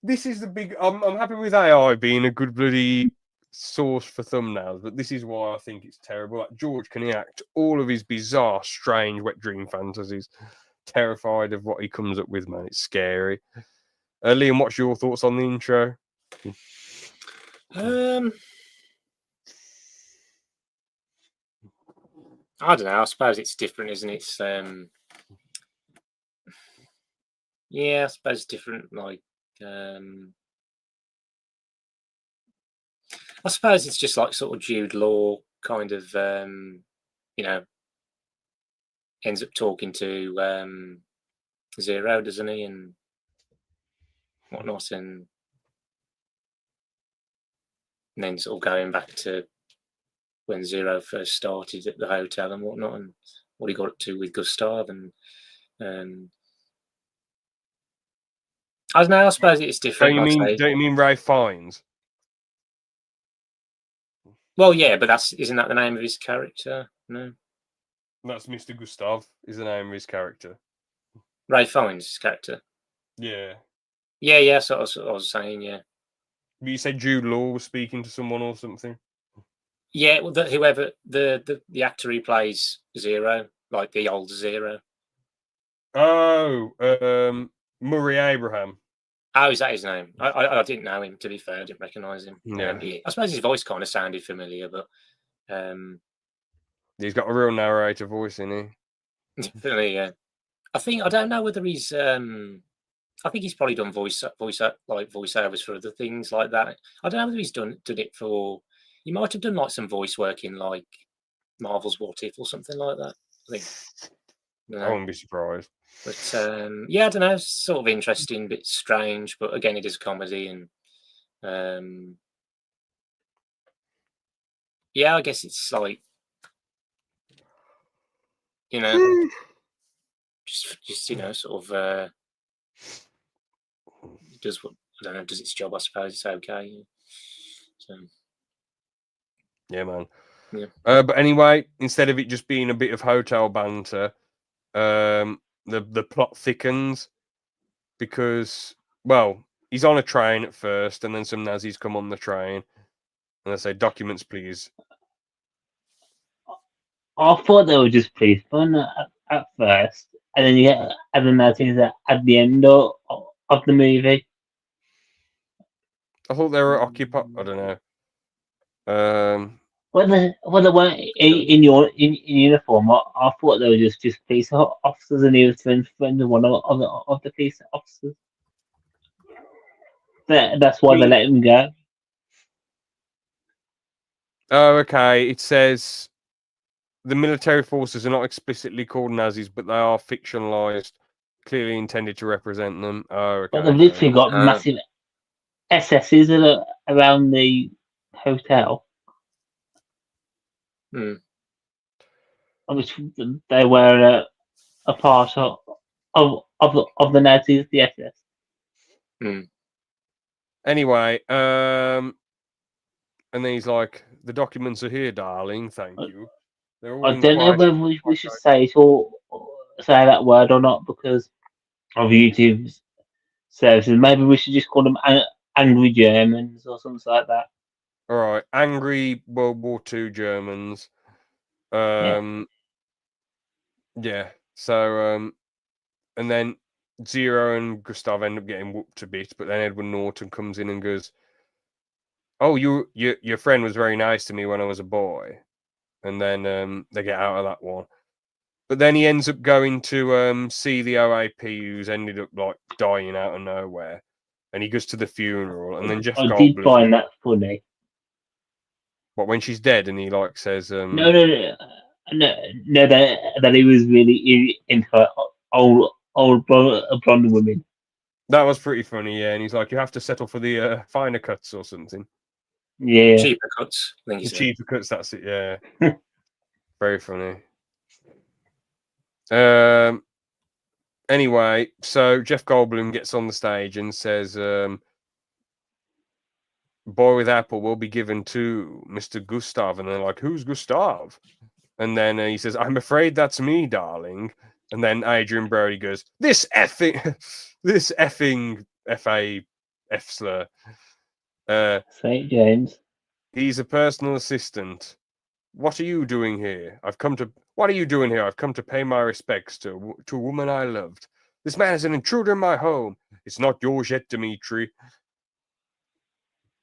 This is the big. I'm happy with AI being a good bloody source for thumbnails, but this is why I think it's terrible. Like George can enact all of his bizarre, strange wet dream fantasies. Terrified of what he comes up with, man. It's scary. Liam, what's your thoughts on the intro? I don't know. I suppose it's different, isn't it? It's yeah, I suppose it's different. Like, I suppose it's just like sort of Jude Law kind of, you know, ends up talking to Zero, doesn't he, and whatnot, and then sort of going back to when Zero first started at the hotel and whatnot, and what he got up to with Gustav, and I don't know. I suppose it's different. Don't you mean Ray Fiennes? Well, yeah, but isn't that the name of his character? No, That's Mr. Gustav. Is the name of his character? Ray Fiennes' his character. Yeah. Yeah. So I was saying, yeah. But you said Jude Law was speaking to someone or something. Yeah, well, whoever the actor who plays Zero, like the old Zero. Oh, Murray Abraham. Oh, is that his name? I didn't know him, to be fair. I didn't recognise him. Yeah. I suppose his voice kind of sounded familiar, but He's got a real narrator voice, isn't he? definitely, yeah. I don't know whether he's. I think he's probably done voiceovers for other things like that. I don't know whether he's done it for. He might have done like some voice work in like Marvel's What If or something like that. I think. I wouldn't be surprised. But yeah, I don't know. It's sort of interesting, bit strange, but again, it is a comedy, and yeah, I guess it's like, you know, just you know, sort of does what I don't know, does its job. I suppose it's okay. So yeah, man. Yeah. But anyway, instead of it just being a bit of hotel banter, the plot thickens because, well, he's on a train at first, and then some Nazis come on the train, and they say, "Documents, please." I thought they were just police fun at first, and then you get other Nazis at the end of the movie. I thought they were occupied. I don't know. Well, they weren't in uniform. I thought they were just police officers, and he was friends with one of the police officers. That's why they let him go. Oh, okay. It says the military forces are not explicitly called Nazis, but they are fictionalized, clearly intended to represent them. Oh, okay. But they've literally got massive SSs around the hotel. Which they were a part of the Nazis, the SS. Anyway, and then he's like, "The documents are here, darling. Thank you." I don't know whether we should say it or say that word or not because of YouTube's services. Maybe we should just call them angry Germans or something like that. All right, angry World War II Germans. Yeah. So, and then Zero and Gustav end up getting whooped a bit, but then Edward Norton comes in and goes, "Oh, your friend was very nice to me when I was a boy," and then they get out of that one. But then he ends up going to see the OAP, who's ended up like dying out of nowhere, and he goes to the funeral, and then Jeff Goldblum. I did find that funny. What, when she's dead, and he like says, No, that he was really into old blonde women. That was pretty funny, yeah. And he's like, "You have to settle for the finer cuts or something." Yeah, cheaper cuts. I think he said. Cheaper cuts. That's it. Yeah, very funny. Anyway, so Jeff Goldblum gets on the stage and says, "Boy with apple will be given to Mr. Gustav," and they're like, "Who's Gustav?" And then he says, "I'm afraid that's me, darling." And then Adrian Brody goes, this effing F-A-F slur. St. James. He's a personal assistant. What are you doing here? What are you doing here? I've come to pay my respects to a woman I loved. This man is an intruder in my home. It's not yours yet, Dimitri.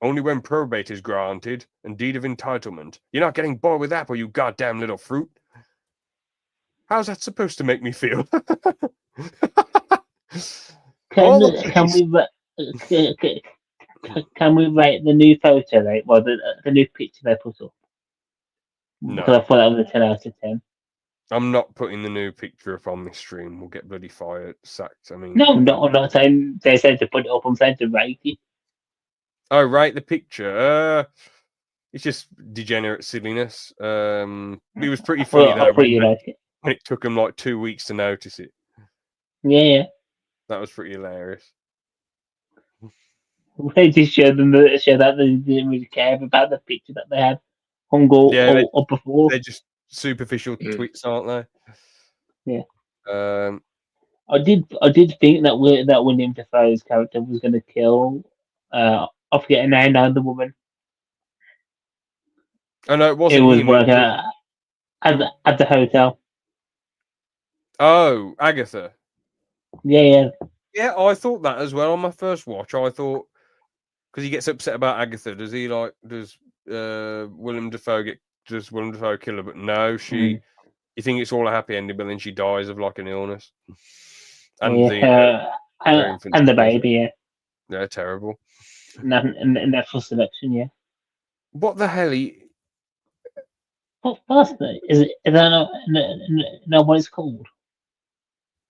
Only when probate is granted and deed of entitlement. You're not getting bored with that, you goddamn little fruit. How's that supposed to make me feel? Can we can we rate the new photo the new picture they put up? No. Because I thought that was a 10 out of 10. I'm not putting the new picture up on this stream. We'll get bloody fired, sacked. I mean, No, I'm not saying they said to put it up. I'm saying to rate it. Oh, rate the picture. It's just degenerate silliness. It was pretty funny though when it took them like 2 weeks to notice it. Yeah. That was pretty hilarious. They just showed that they didn't really care about the picture that they had hung up before. They're just superficial tweets, aren't they? Yeah. I did think that William Dafoe's character was going to kill. I forget her name now. The woman. Oh no, it wasn't. It was him. working at the hotel. Oh, Agatha. Yeah. Yeah, I thought that as well on my first watch. I thought because he gets upset about Agatha. Does Willem Dafoe kill her? But no, she. You think it's all a happy ending, but then she dies of like an illness. And the baby, yeah. Yeah, terrible. Natural selection, yeah. What the hell? What's that? Is that not what it's called?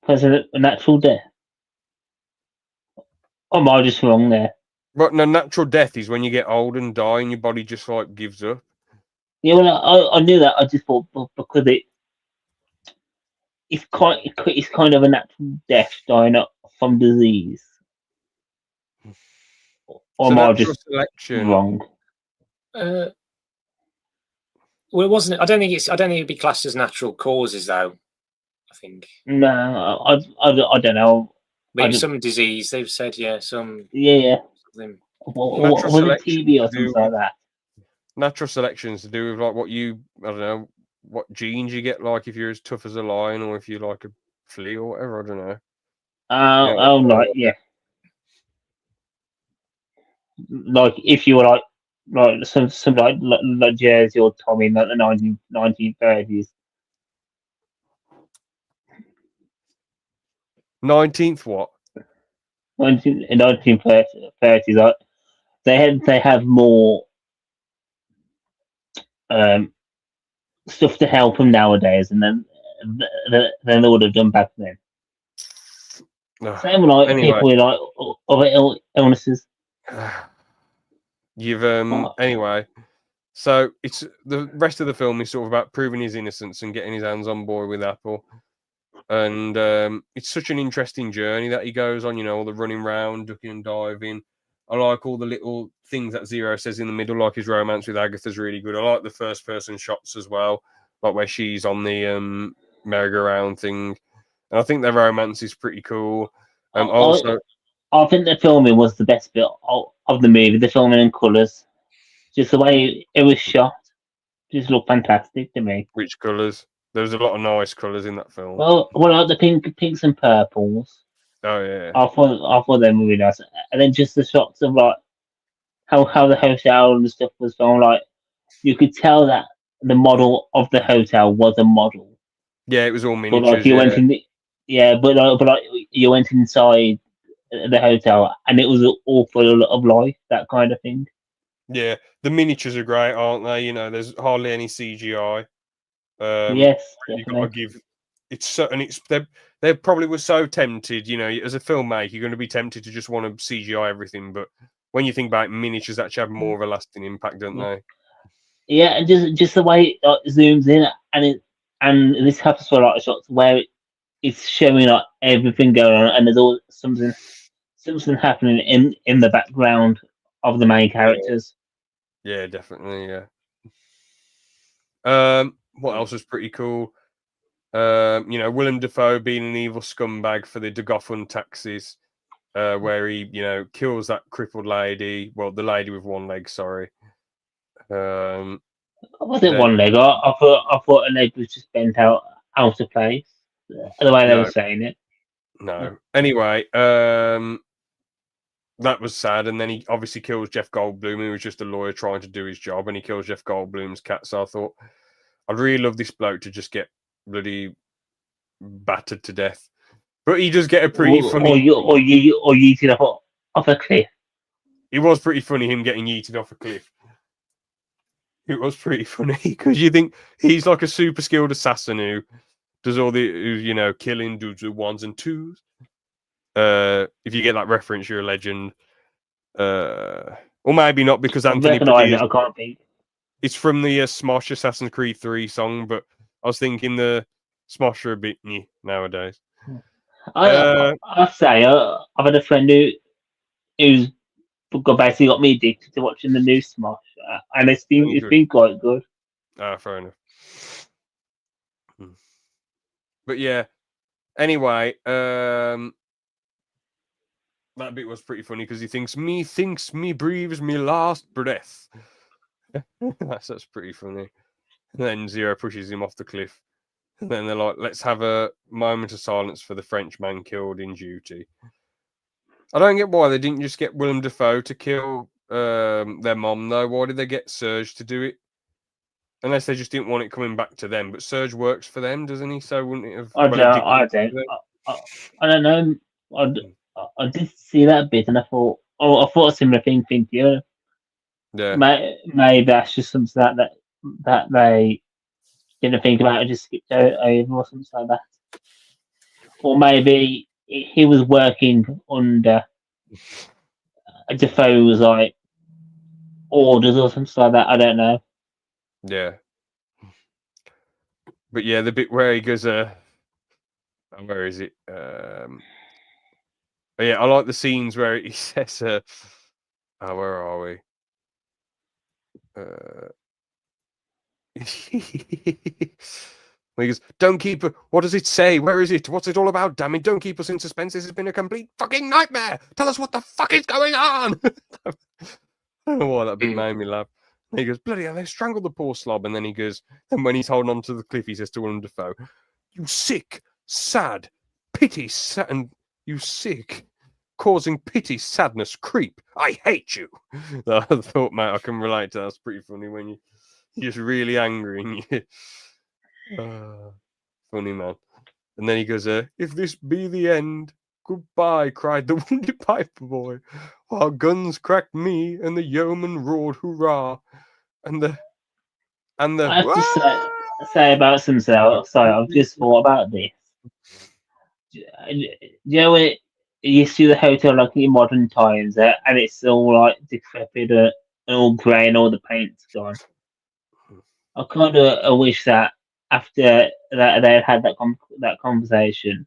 Because of a natural death. Or am I just wrong there? But no, natural death is when you get old and die and your body just like gives up. Yeah, well, I knew that. I just thought because it's kind of a natural death, dying up from disease. Or am I just wrong? Well, it wasn't. I don't think it'd be classed as natural causes, though. I think. No, I don't know. Maybe some disease. They've said, yeah, some. Yeah. Was it TB or something like that? Natural selection is to do with like I don't know, what genes you get, like if you're as tough as a lion or if you're like a flea or whatever. I don't know. Yeah. Like if you were like some like Jersey or Tommy in like the 1930s. 19th what? 1930s. They have more stuff to help them nowadays, and then they would have done back then. Same with people with like other illnesses. You've anyway. So it's the rest of the film is sort of about proving his innocence and getting his hands on board with Apple. And it's such an interesting journey that he goes on, all the running around, ducking and diving. I like all the little things that Zero says in the middle, like his romance with Agatha's really good. I like the first person shots as well, like where she's on the merry-go-round thing. And I think their romance is pretty cool. I think the filming was the best bit of the movie, the filming in colours. Just the way it was shot just looked fantastic to me. Which colours? There was a lot of nice colours in that film. Well, like the pinks and purples. Oh yeah. I thought they were really nice, and then just the shots of like how the hotel and stuff was filmed. Like you could tell that the model of the hotel was a model. Yeah, it was all miniatures. But like you went in, but you went inside the hotel, and it was all full of life, that kind of thing. Yeah, the miniatures are great, aren't they? There's hardly any CGI. Yes, you got to give. It's so, and it's they probably were so tempted. As a filmmaker, you're going to be tempted to just want to CGI everything, but when you think about miniatures, actually have more of a lasting impact, don't they? Yeah, and just the way it zooms in, and this happens for a lot of shots where it's showing like everything going on, and there's all something happening in the background of the main characters. Yeah, definitely. Yeah. What else was pretty cool? Willem Dafoe being an evil scumbag for the De Gotham taxis, where he, kills that crippled lady. Well, the lady with one leg, sorry. Was it Then- one leg? I thought a leg was just bent out of place. The way they No. were saying it. No. Anyway, that was sad. And then he obviously kills Jeff Goldblum, who was just a lawyer trying to do his job, and he kills Jeff Goldblum's cat. So I thought, I'd really love this bloke to just get bloody battered to death. But he does get a pretty funny. Or yeeted off a cliff. It was pretty funny him getting yeeted off a cliff. It was pretty funny because you think he's like a super skilled assassin who does all the killing dudes with ones and twos. If you get that reference, you're a legend. Or maybe not because Anthony Padilla. I can't think. It's from the Smosh Assassin's Creed 3 song, but I was thinking the Smosh are a bit new nowadays. I'll say I've had a friend who's basically got me addicted to watching the new Smosh, and it's been quite good. Fair enough. But yeah. Anyway, that bit was pretty funny because he thinks me breathes me last breath. That's pretty funny. And then Zero pushes him off the cliff. And then they're like, let's have a moment of silence for the French man killed in duty. I don't get why they didn't just get Willem Dafoe to kill their mom, though. Why did they get Serge to do it? Unless they just didn't want it coming back to them. But Serge works for them, doesn't he? So wouldn't it have... I don't know. I did see that bit and I thought a similar thing to you. Yeah. Maybe that's just something that they didn't think about and just skipped over or something like that. Or maybe he was working under Defoe's like orders or something like that. I don't know. Yeah. But yeah, the bit where he goes, where is it? But yeah, I like the scenes where he says, where are we? He goes, don't keep... What does it say? Where is it? What's it all about? Damn it, don't keep us in suspense. This has been a complete fucking nightmare. Tell us what the fuck is going on. I don't know why that bit made me laugh. And he goes, bloody hell, they strangled the poor slob. And then he goes, and when he's holding on to the cliff, he says to Willem Dafoe, you sick, sad, pity, and you sick, causing pity, sadness, creep. I hate you. I thought, mate, I can relate to that. That's pretty funny when you're just really angry and you... funny man. And then he goes, if this be the end, goodbye, cried the wounded piper boy, while guns cracked me and the yeoman roared hurrah. And the I have to say about some sorry, I've just thought about this. You know when you see the hotel like in modern times, and it's all like decrepit and all grey and all the paint's gone. I kind of wish that after that they had that conversation,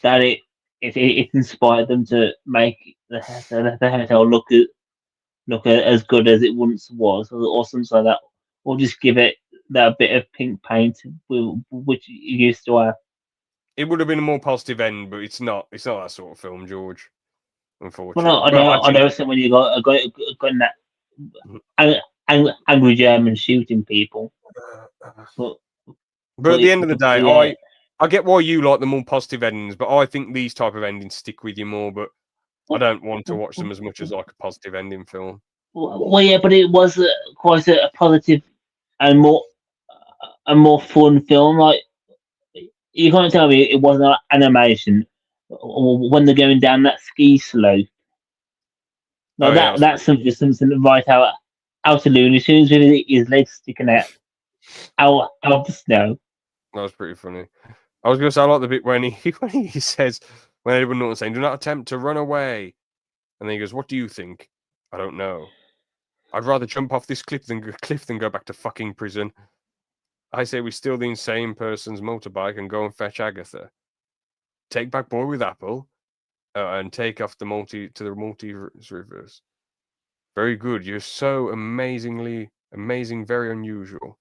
that it inspired them to make the hotel look as good as it once was, or something like that, or just give it that bit of pink paint which it used to have. It would have been a more positive end, but it's not. It's not that sort of film, George. Unfortunately. Well, I know. So when you got that angry German shooting people, but at the end of the day, I get why you like the more positive endings, but I think these type of endings stick with you more. But I don't want to watch them as much as like a positive ending film. Well, yeah, but it was quite a positive and more fun film. Like, you can't tell me it wasn't like animation when they're going down that ski slope. Like that's something right out of Looney Tunes with his legs sticking out of the snow. That was pretty funny. I was going to say, I like the bit when he says, when Edward Norton's saying, do not attempt to run away. And then he goes, what do you think? I don't know. I'd rather jump off this cliff than go back to fucking prison. I say we steal the insane person's motorbike and go and fetch Agatha. Take back boy with apple and take off the multi reverse. Very good. You're so amazing, very unusual.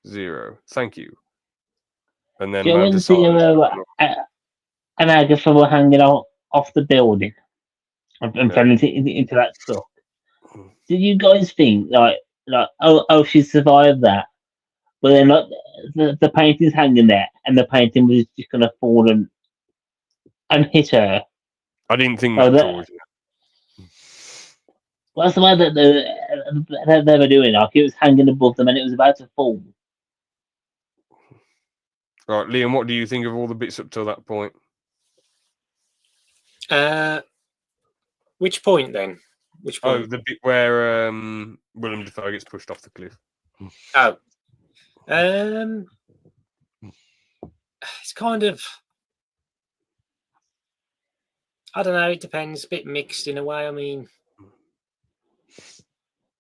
Zero. Thank you. And then Zero and Agatha were hanging out off the building and fell into that truck. did you guys think oh she survived that, but then like the painting's hanging there, and the painting was just gonna fall and hit her? I didn't think Oh, that, that George. what's the way that they were doing? Like it was hanging above them, and it was about to fall. Right, Liam, what do you think of all the bits up till that point? Which point then? Which point? Oh, the bit where Willem Dafoe gets pushed off the cliff. Oh, it's kind of, I don't know. It depends. A bit mixed in a way. I mean,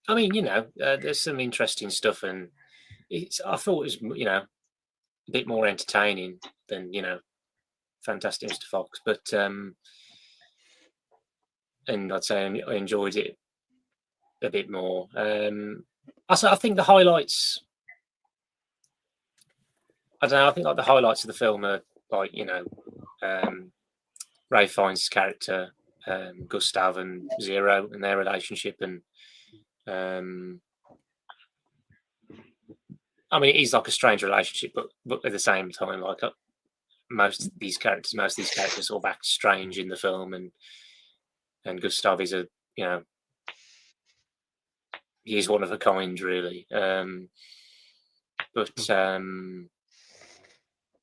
you know, there's some interesting stuff, and I thought it was, you know, a bit more entertaining than, you know, Fantastic Mr. Fox, but and I'd say I enjoyed it a bit more. I think the highlights, I don't know. I think like the highlights of the film are like, you know, Ray Fiennes' character, Gustav and Zero, and their relationship, and I mean, it is like a strange relationship, but at the same time, like most of these characters sort of act strange in the film, and Gustav is a, you know, he's one of a kind, really. But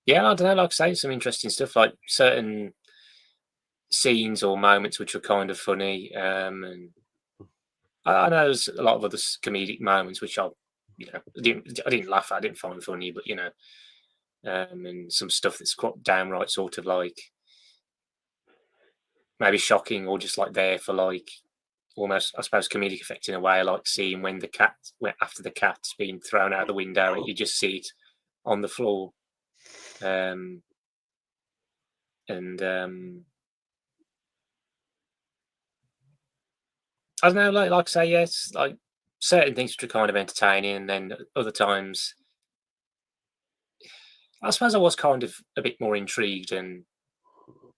yeah, I don't know. Like I say, some interesting stuff, like certain scenes or moments which were kind of funny, and I know there's a lot of other comedic moments which I didn't laugh at, I didn't find funny, but you know, and some stuff that's quite downright sort of like maybe shocking or just like there for like almost, I suppose, comedic effect in a way, like seeing when after the cat's been thrown out the window and you just see it on the floor, and I don't know, like I say, yes, like certain things which are kind of entertaining, and then other times, I suppose I was kind of a bit more intrigued and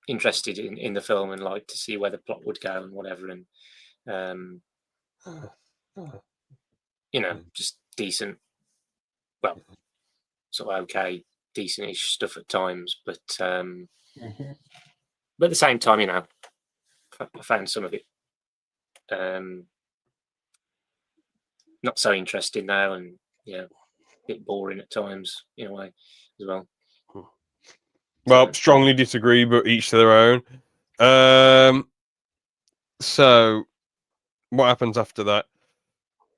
interested in the film, and like to see where the plot would go and whatever, and you know, just decent, well, sort of okay, decent-ish stuff at times, but at the same time, you know, I found some of it not so interesting now, and yeah, a bit boring at times in a way as well. Well, strongly disagree, but each to their own. So what happens after that?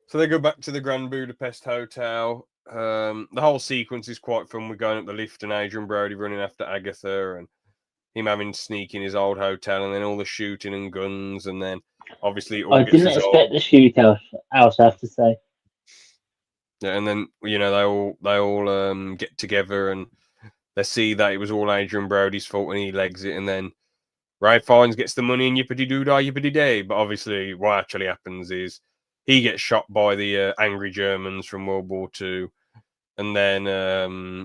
So they go back to the Grand Budapest Hotel. The whole sequence is quite fun. We're going up the lift and Adrian Brody running after Agatha and him having to sneak in his old hotel, and then all the shooting and guns, and then obviously it all I gets didn't resolved. expect the shootout, I have to say. Yeah, and then, you know, they all get together and they see that it was all Adrian Brody's fault and he legs it, and then Ray Fiennes gets the money and yippity doo dah yippity day. But obviously, what actually happens is he gets shot by the angry Germans from World War II, and then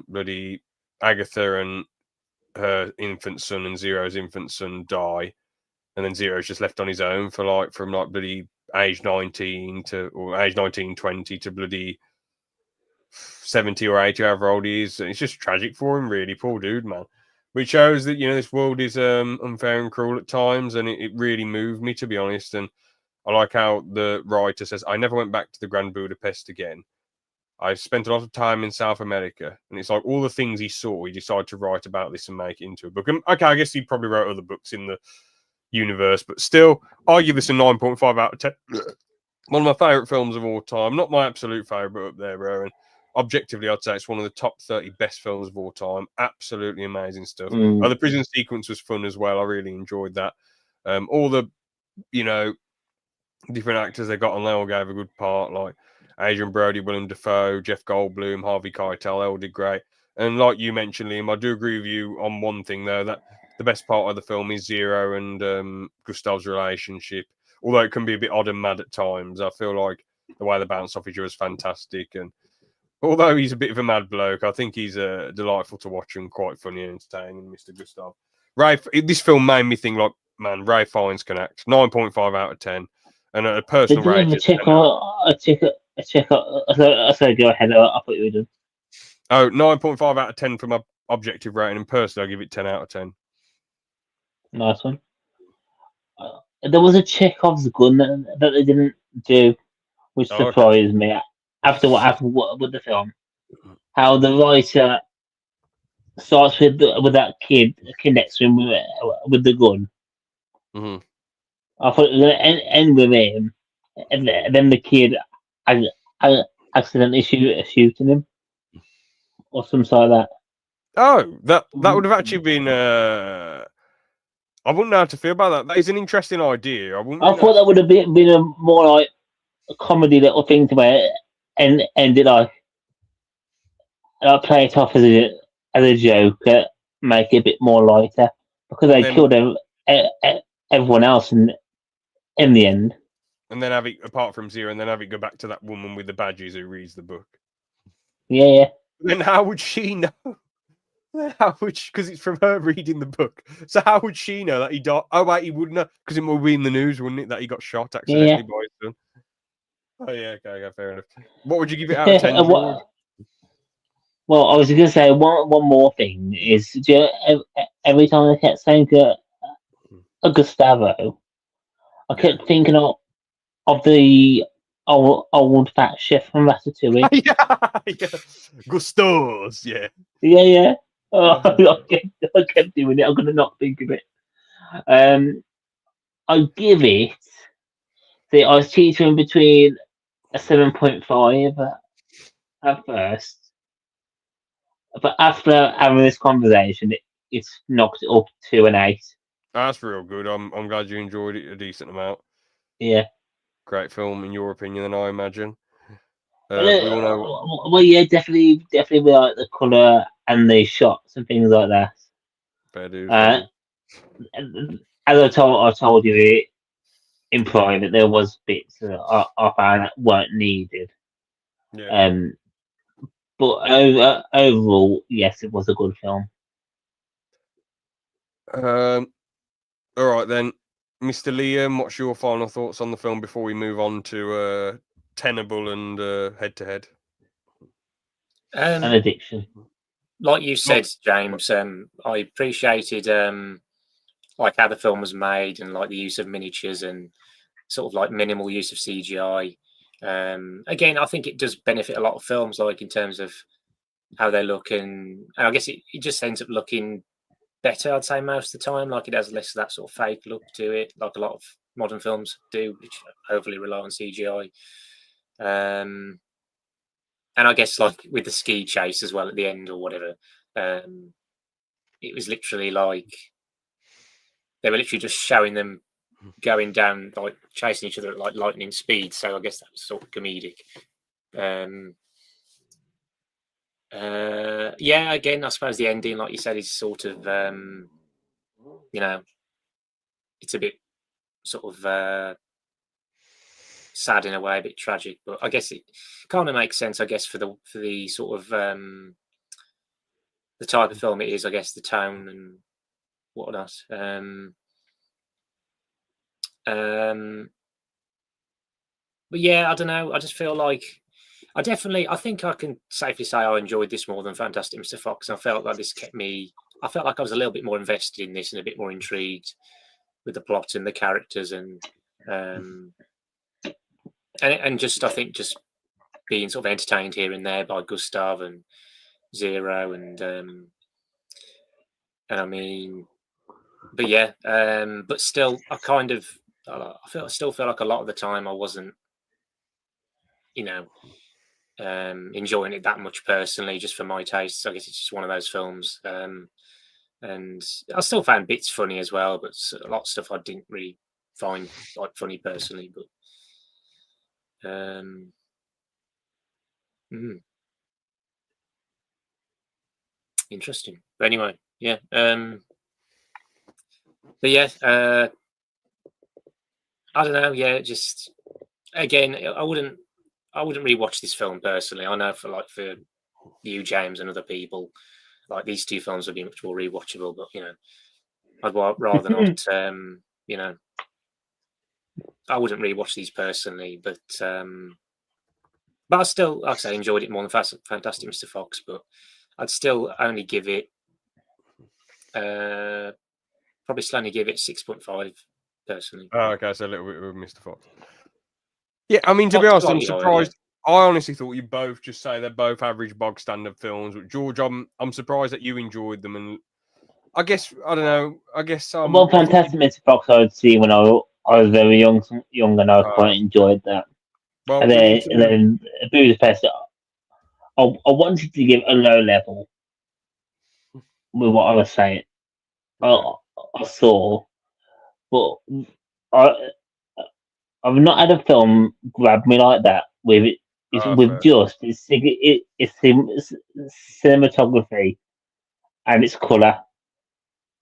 bloody Agatha and her infant son and Zero's infant son die, and then Zero's just left on his own for from bloody age 19 to 20 to bloody 70 or 80, however old he is. It's just tragic for him, really. Poor dude, man. Which shows that, you know, this world is unfair and cruel at times, and it really moved me, to be honest. And I like how the writer says, I never went back to the Grand Budapest again. I spent a lot of time in South America, and it's like all the things he saw, he decided to write about this and make it into a book. And okay, I guess he probably wrote other books in the universe, but still, I give this a 9.5 out of 10. One of my favourite films of all time. Not my absolute favourite, but up there, bro. And objectively, I'd say it's one of the top 30 best films of all time. Absolutely amazing stuff. Oh, the prison sequence was fun as well. I really enjoyed that. All the, you know, different actors they got on, they all gave a good part. Like Adrian Brody, Willem Dafoe, Jeff Goldblum, Harvey Keitel, they all did great. And like you mentioned, Liam, I do agree with you on one thing, though, that the best part of the film is Zero and Gustav's relationship. Although it can be a bit odd and mad at times, I feel like the way they bounce off each other is fantastic. And although he's a bit of a mad bloke, I think he's delightful to watch and quite funny and entertaining, Mr. Gustav. This film made me think, like, man, Ray Fiennes can act. 9.5 out of 10. And a Did personal you ever rating. check sorry, go ahead. I thought you were done. Oh, 9.5 out of 10 for my objective rating, and personally, I give it 10 out of 10. Nice one. There was a Chekhov's gun that they didn't do, which Oh, okay. surprised me. After what with the film, how the writer starts with that kid connects him with the gun. Hmm. I thought it was gonna end with him, and then the kid accidentally shooting him or something like that. Oh, that would have actually been. I wouldn't know how to feel about that. That is an interesting idea. I wouldn't. I thought that would have been a more like a comedy little thing to where and end it like play it off as a joke, make it a bit more lighter because they killed everyone else in the end. And then have it apart from Zero, and then have it go back to that woman with the badges who reads the book. Yeah. Then how would she know? How would she? Because it's from her reading the book. So how would she know that he died? Oh wait, he wouldn't know because it would be in the news, wouldn't it? That he got shot accidentally by his son. Oh yeah, okay, fair enough. What would you give it out of 10? Well, I was going to say one more thing is every time I kept saying Gustavo, I kept thinking of the old fat chef from Ratatouille. yeah. Gusto's, yeah. Yeah. Oh, I kept doing it. I'm going to not think of it. I give it. See, I was teetering between a 7.5 at first, but after having this conversation, it's knocked it up to an 8. That's real good. I'm glad you enjoyed it a decent amount. Yeah. Great film, in your opinion, then I imagine. We Well, all know. well, yeah, definitely we like the colour and the shots and things like that. Fair dues. As I told you in private, there was bits that I found that weren't needed. Yeah. But overall, yes, it was a good film. All right then, Mr. Liam, what's your final thoughts on the film before we move on to Tenable and Head to Head? An addiction. Like you said, James, I appreciated like how the film was made and like the use of miniatures and sort of like minimal use of CGI. Again, I think it does benefit a lot of films, like in terms of how they look, and I guess it just ends up looking better, I'd say, most of the time. Like it has less of that sort of fake look to it, like a lot of modern films do, which overly rely on CGI. And I guess like with the ski chase as well at the end or whatever, it was literally like they were literally just showing them going down, like chasing each other at like lightning speed. So I guess that was sort of comedic. Yeah, again, I suppose the ending, like you said, is sort of, it's a bit sort of sad in a way, a bit tragic. But I guess it kind of makes sense, I guess, for the sort of the type of film it is, I guess, the tone and whatnot. But yeah, I don't know. I just feel like I think I can safely say I enjoyed this more than Fantastic Mr. Fox. I felt like this kept me. I felt like I was a little bit more invested in this and a bit more intrigued with the plot and the characters and just I think just being sort of entertained here and there by Gustav and Zero and I mean, but yeah, but still, I still feel like a lot of the time I wasn't, enjoying it that much personally, just for my tastes. I guess it's just one of those films. And I still found bits funny as well, but a lot of stuff I didn't really find like funny personally. But interesting. But anyway, yeah. But yeah, I don't know. Yeah, just again, I wouldn't really watch this film personally. I know for you, James, and other people, like these two films would be much more rewatchable. But I'd rather not. I wouldn't really watch these personally, but I still, like I say, enjoyed it more than Fantastic Mr. Fox. But I'd still only give it, probably still only give it 6.5 personally. Oh, okay, so a little bit with Mr. Fox. Yeah, I mean, to be honest, I'm Slightly higher, surprised. I honestly thought you both just say they're both average bog standard films. But George, I'm surprised that you enjoyed them, and I guess I don't know. I guess Well, I thought Fantastic Mr. Fox I'd see when I was very young, and I quite enjoyed that. well, And we then, need to. Budapest, I wanted to give a low level with what I was saying. Yeah. I saw, but I, I've not had a film grab me like that with it. It's with Fair. just it's cinematography and its colour.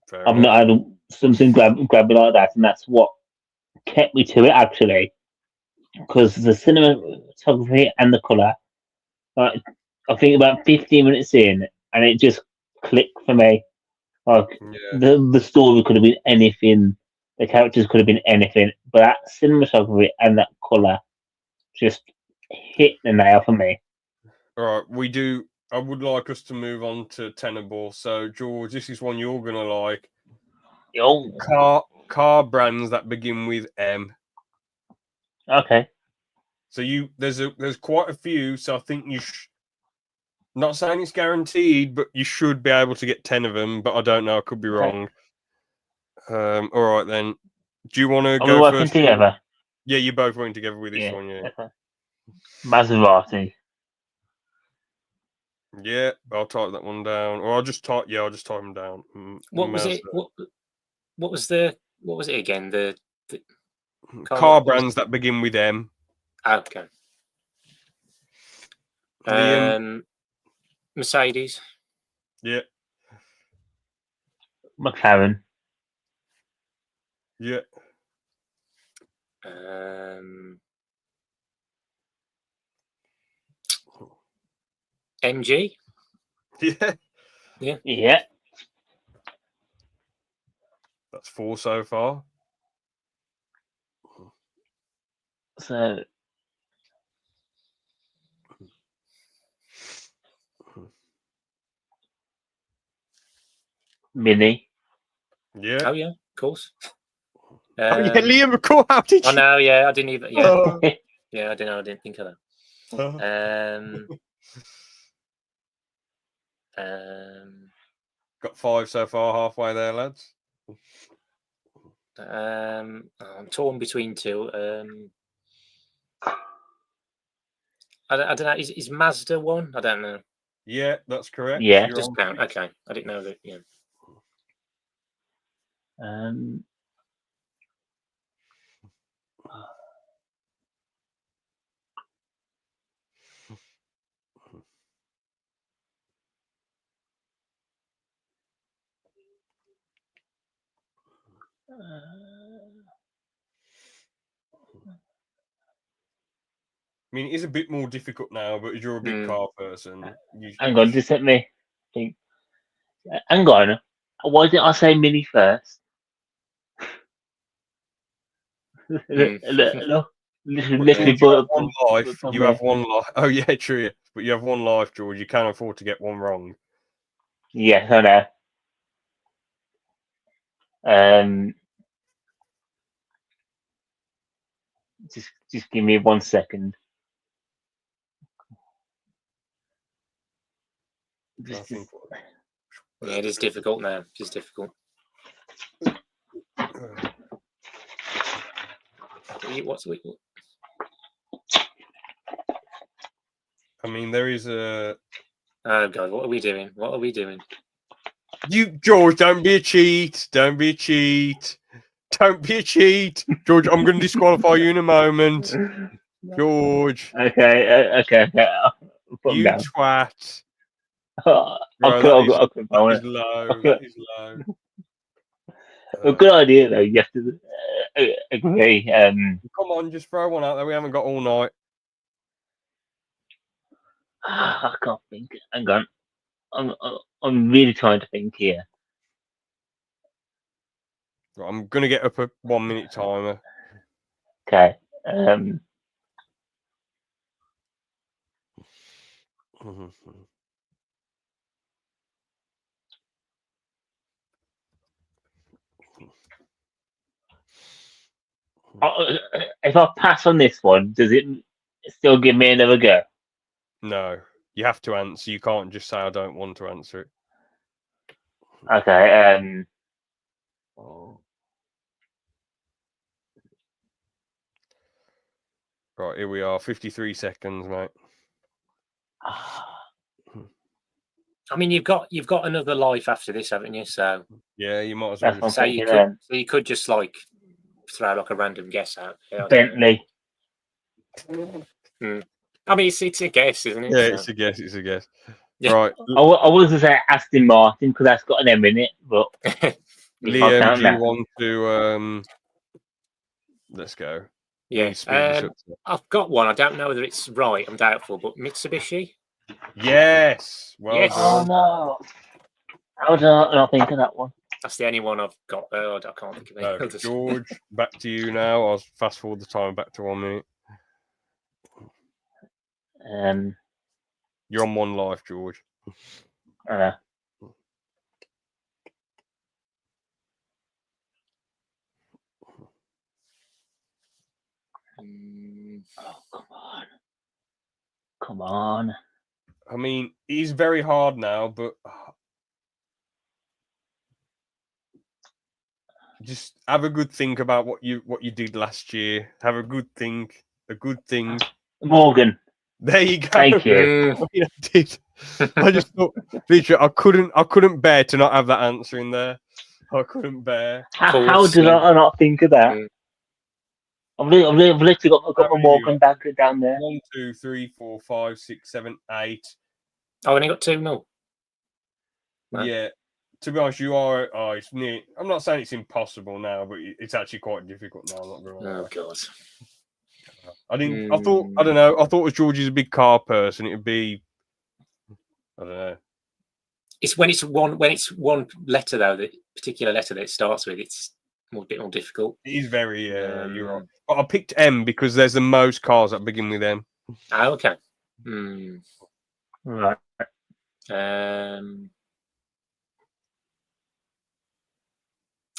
Fair I've enough. not had something grab me like that, and that's what kept me to it actually. Because the cinematography and the colour, like I think about 15 minutes in, and it just clicked for me. Like Yeah. the story could have been anything, the characters could have been anything, but that cinematography and that colour just hit the nail for me. All right, we do. I would like us to move on to Tenable. So, George, this is one you're gonna like. Oh, Car brands that begin with M. okay. So there's quite a few. So I think not saying it's guaranteed, but you should be able to get 10 of them. But I don't know. I could be wrong. All right then. Do you want to Are we go working first? together? Yeah, you're both working together with this Yeah. one. Yeah. Okay. Maserati. Yeah, I'll type that one down, or I'll just type. Yeah, I'll just type them down. What was it? What was it again? The car brands that begin with M. Okay. Liam. Mercedes. Yeah. McLaren. Yeah. MG. Yeah. Yeah. Yeah. That's 4 so far. So Mini. Yeah. Oh yeah, of course. Oh yeah, Liam. Of course. How did you? Oh no, yeah, I didn't even. Yeah, Oh. yeah, I don't know. I didn't think of that. Got 5 so far, halfway there, lads. I'm torn between two. I don't know. Is Mazda one? I don't know. Yeah, that's correct. Yeah. You're Just on count. 6. Okay, I didn't know that. Yeah. I mean, it is a bit more difficult now, but you're a big car person. Hang on, just let me think. Hang on. Why didn't I say Mini first? Look, literally, George, you have but one life. You have one life. Oh yeah, true. But you have one life, George. You can't afford to get one wrong. Yeah, I know. Just give me 1 second. I think. Yeah, it is difficult now. It's difficult. What's we? I mean, there is a. Oh God, what are we doing? What are we doing? You, George, don't be a cheat. Don't be a cheat. Don't be a cheat. George, I'm going to disqualify you in a moment. George. Okay. You twat. That is low. That is low. A good idea, though. You have to agree. Come on, just throw one out there. We haven't got all night. I can't think. Hang on. I'm really trying to think here. Right, I'm going to get up a 1 minute timer. Okay. If I pass on this one, does it still give me another go? No, you have to answer. You can't just say I don't want to answer it. Okay. Right, here we are. 53 seconds, mate. I mean, you've got another life after this, haven't you? So yeah, you might as well. That's what I'm so thinking. you could just like throw like a random guess out. Yeah, Bentley. I mean, it's a guess, isn't it? Yeah, So. it's a guess. It's a guess. Yeah. Right, I was going to say Aston Martin because that's got an M in it, but Liam, do you want to? Let's go. Yeah, I've got one. I don't know whether it's right. I'm doubtful, but Mitsubishi. Yes. Well Yes. done. Oh no! How did I not think of that one? That's the only one I've got. I can't think of any others. George, back to you now. I'll fast forward the time back to 1 minute. You're on one life, George. I know. Oh, come on. I mean, he's very hard now, but just have a good think about what you did last year. Have a good think. A good thing. Morgan. There you go. Thank you. I mean, I did. I just thought, literally, I couldn't bear to not have that answer in there. I couldn't bear. How did I not think of that? I've literally got my Morgan back down there. 1, 2, 3, 4, 5, 6, 7, 8. Oh, only got 2 0. Right. Yeah. To be honest, you are. Oh, it's near. I'm not saying it's impossible now, but it's actually quite difficult now. I'm not gonna lie. Oh God. I didn't. I thought. I don't know. I thought as George is a big car person, it'd be. I don't know. It's when it's one letter though, the particular letter that it starts with. It's a bit more difficult. It is very. You're right. But I picked M because there's the most cars that begin with M. Oh, okay. Right.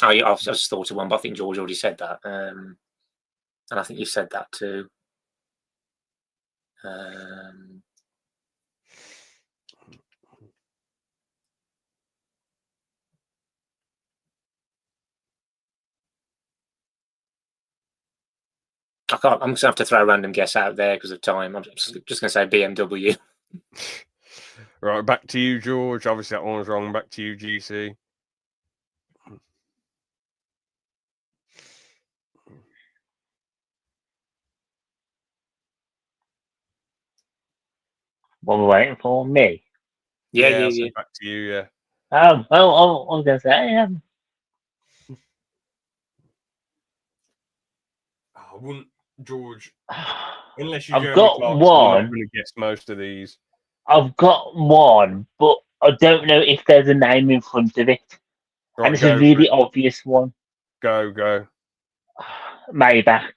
Oh, yeah, I've just thought of one, but I think George already said that. And I think you said that too. I'm just going to have to throw a random guess out there because of time. I'm just going to say BMW. Right, back to you, George. Obviously, that one was wrong. Back to you, GC. What we're waiting for? Me? Yeah. Back to you, yeah. I was going to say, I wouldn't, George, unless you I've got one. I'm not going to guess most of these. I've got one, but I don't know if there's a name in front of it. Right, and it's a really obvious one. Go. Maybach.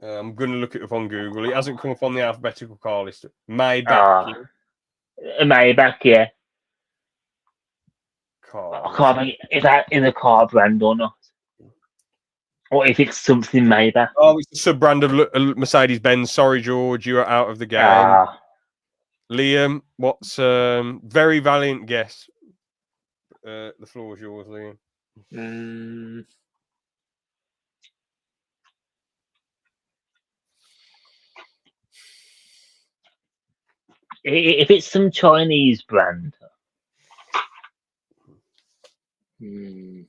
I'm going to look it up on Google. It hasn't come up on the alphabetical car list. Maybach. Maybach, yeah. Car. I can't think if that in the car brand or not. Or if it's something Maybach. Oh, it's a sub-brand of Mercedes-Benz. Sorry, George, you are out of the game. Liam, what's very valiant guess. The floor is yours, Liam. If it's some Chinese brand. These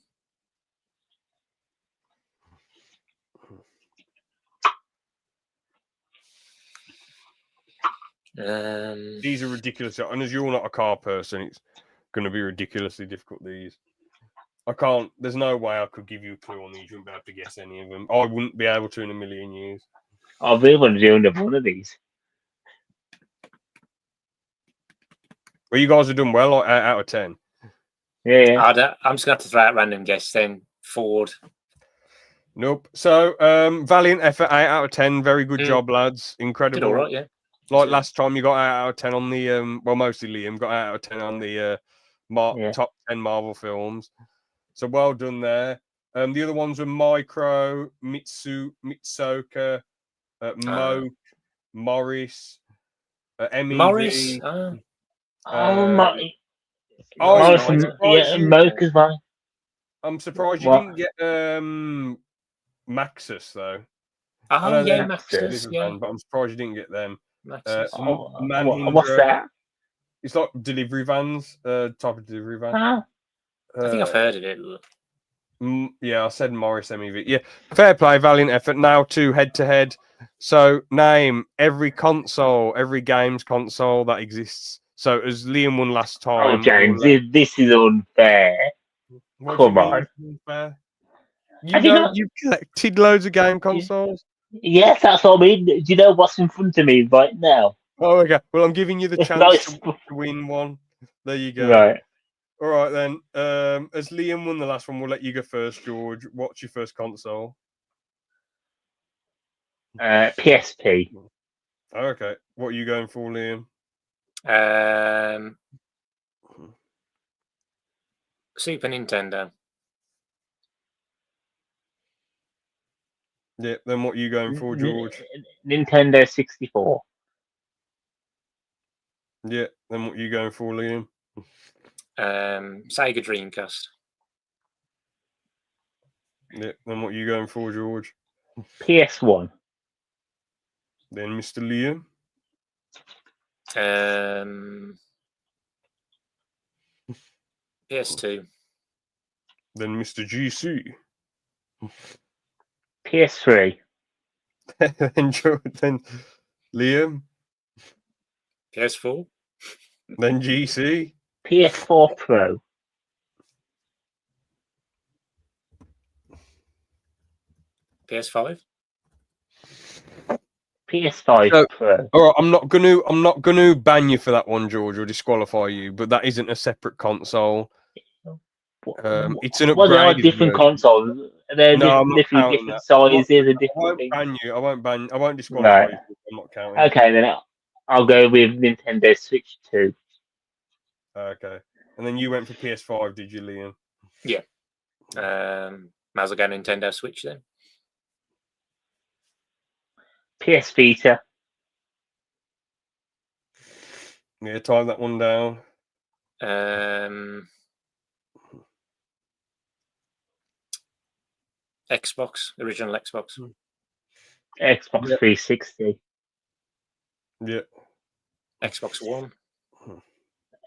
are ridiculous. And as you're not a car person, it's going to be ridiculously difficult, these. I can't. There's no way I could give you a clue on these. You wouldn't be able to guess any of them. I wouldn't be able to in a million years. I really want to do another one of these. Well, you guys have done well out of 10. Yeah. I'm just going to have to throw out random guess then. Ford. Nope. So, valiant effort, 8 out of 10. Very good job, lads. Did Incredible. all right, yeah. Like last time, you got 8 out of 10 on the well, mostly Liam got 8 out of 10 on the top 10 Marvel films. So well done there. The other ones were Micro, Mitsoka, Moke, Morris, MEV. Morris. My. Oh, Morris, I'm surprised Moke as well. I'm surprised you didn't get Maxus though. I know they're Maxus, yeah. but I'm surprised you didn't get them. Maxus. What's that? It's like delivery vans, type of delivery van. Huh? I think I've heard of it. Yeah, I said Morris MEV. Yeah, fair play, valiant effort. Now to head to head. So name every console, every games console that exists. So as Liam won last time. Oh, James, this is unfair. What Come do you mean on. unfair? You've collected loads of game consoles. Yes, that's what I mean. Do you know what's in front of me right now? Oh, okay. Well, I'm giving you the chance to win one. There you go. Right. All right, then. As Liam won the last one, we'll let you go first, George. What's your first console? PSP. Oh, okay. What are you going for, Liam? Super Nintendo. Yeah, then what are you going for, George? Nintendo 64. Yeah, then what are you going for, Liam? Sega Dreamcast. Yeah, then what are you going for, George? PS1. Then Mr. Liam. PS2. Then Mr. GC. PS3. then Liam. PS4. Then GC. PS4 Pro. PS5. PS5 Pro. All right, I'm not gonna ban you for that one, George, or disqualify you. But that isn't a separate console. It's an upgrade. Well, they are different consoles. They're different sizes and different things. I won't ban you. I won't disqualify you. I'm not counting. Okay, then I'll go with Nintendo Switch 2. Okay. And then you went for PS5, did you, Liam? Yeah. Might as well go Nintendo Switch then. PS Vita. Yeah, time that one down. Xbox, original Xbox. Xbox 360. Yeah. Xbox One.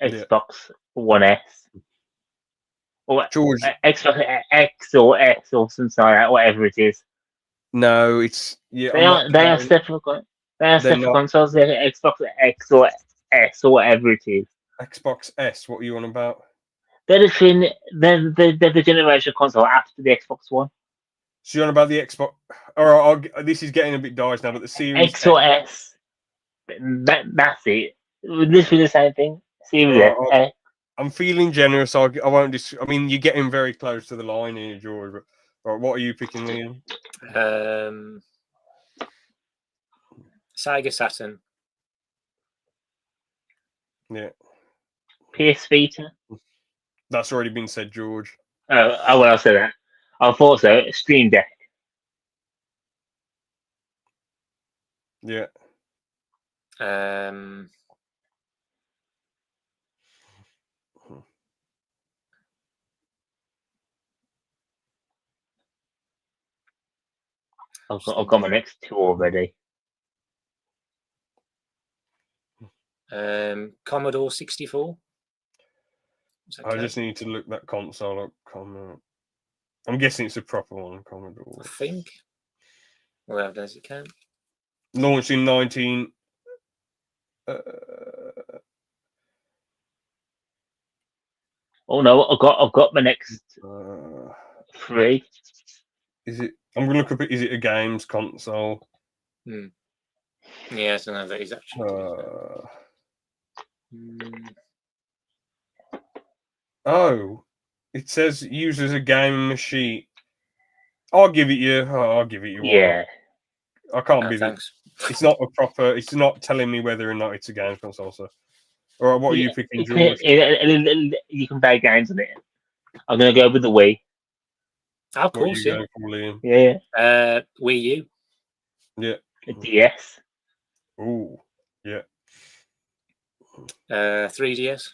Xbox One S. Or George. Xbox X or S or something like that, whatever it is. No, it's They are separate. They are separate consoles. They're Xbox X or S or whatever it is. Xbox S. What are you on about? They're the generation console after the Xbox One. So you're on about the Xbox? All right, this is getting a bit dicey now, but the Series X or S. That's it. This is the same thing. Series X. I'm feeling generous. I won't. I mean, you're getting very close to the line here, George. But right, what are you picking, Liam? Sega Saturn. Yeah. PS Vita. That's already been said, George. Oh, well, I'll say that. I thought so. Stream Deck. Yeah. I've got my next two already. Commodore 64. I just need to look that console up. I'm guessing it's a proper one, Commodore. I think. Well, as it can. Launched in 19. Oh no, I've got my next three. Is it? I'm gonna look up. Is it a games console? Yeah, I don't know if that is actually. Oh, It says used as a gaming machine. I'll give it you. I'll give it you. Yeah. I can't No, be. thanks. It's not a proper. It's not telling me whether or not it's a game console. So, all right, what are you picking, George? You can play games on it. I'm gonna go with the Wii. Oh, of What are course, you yeah. going for, Liam? Yeah. Wii U. Yeah. A DS. Ooh. Yeah. 3DS.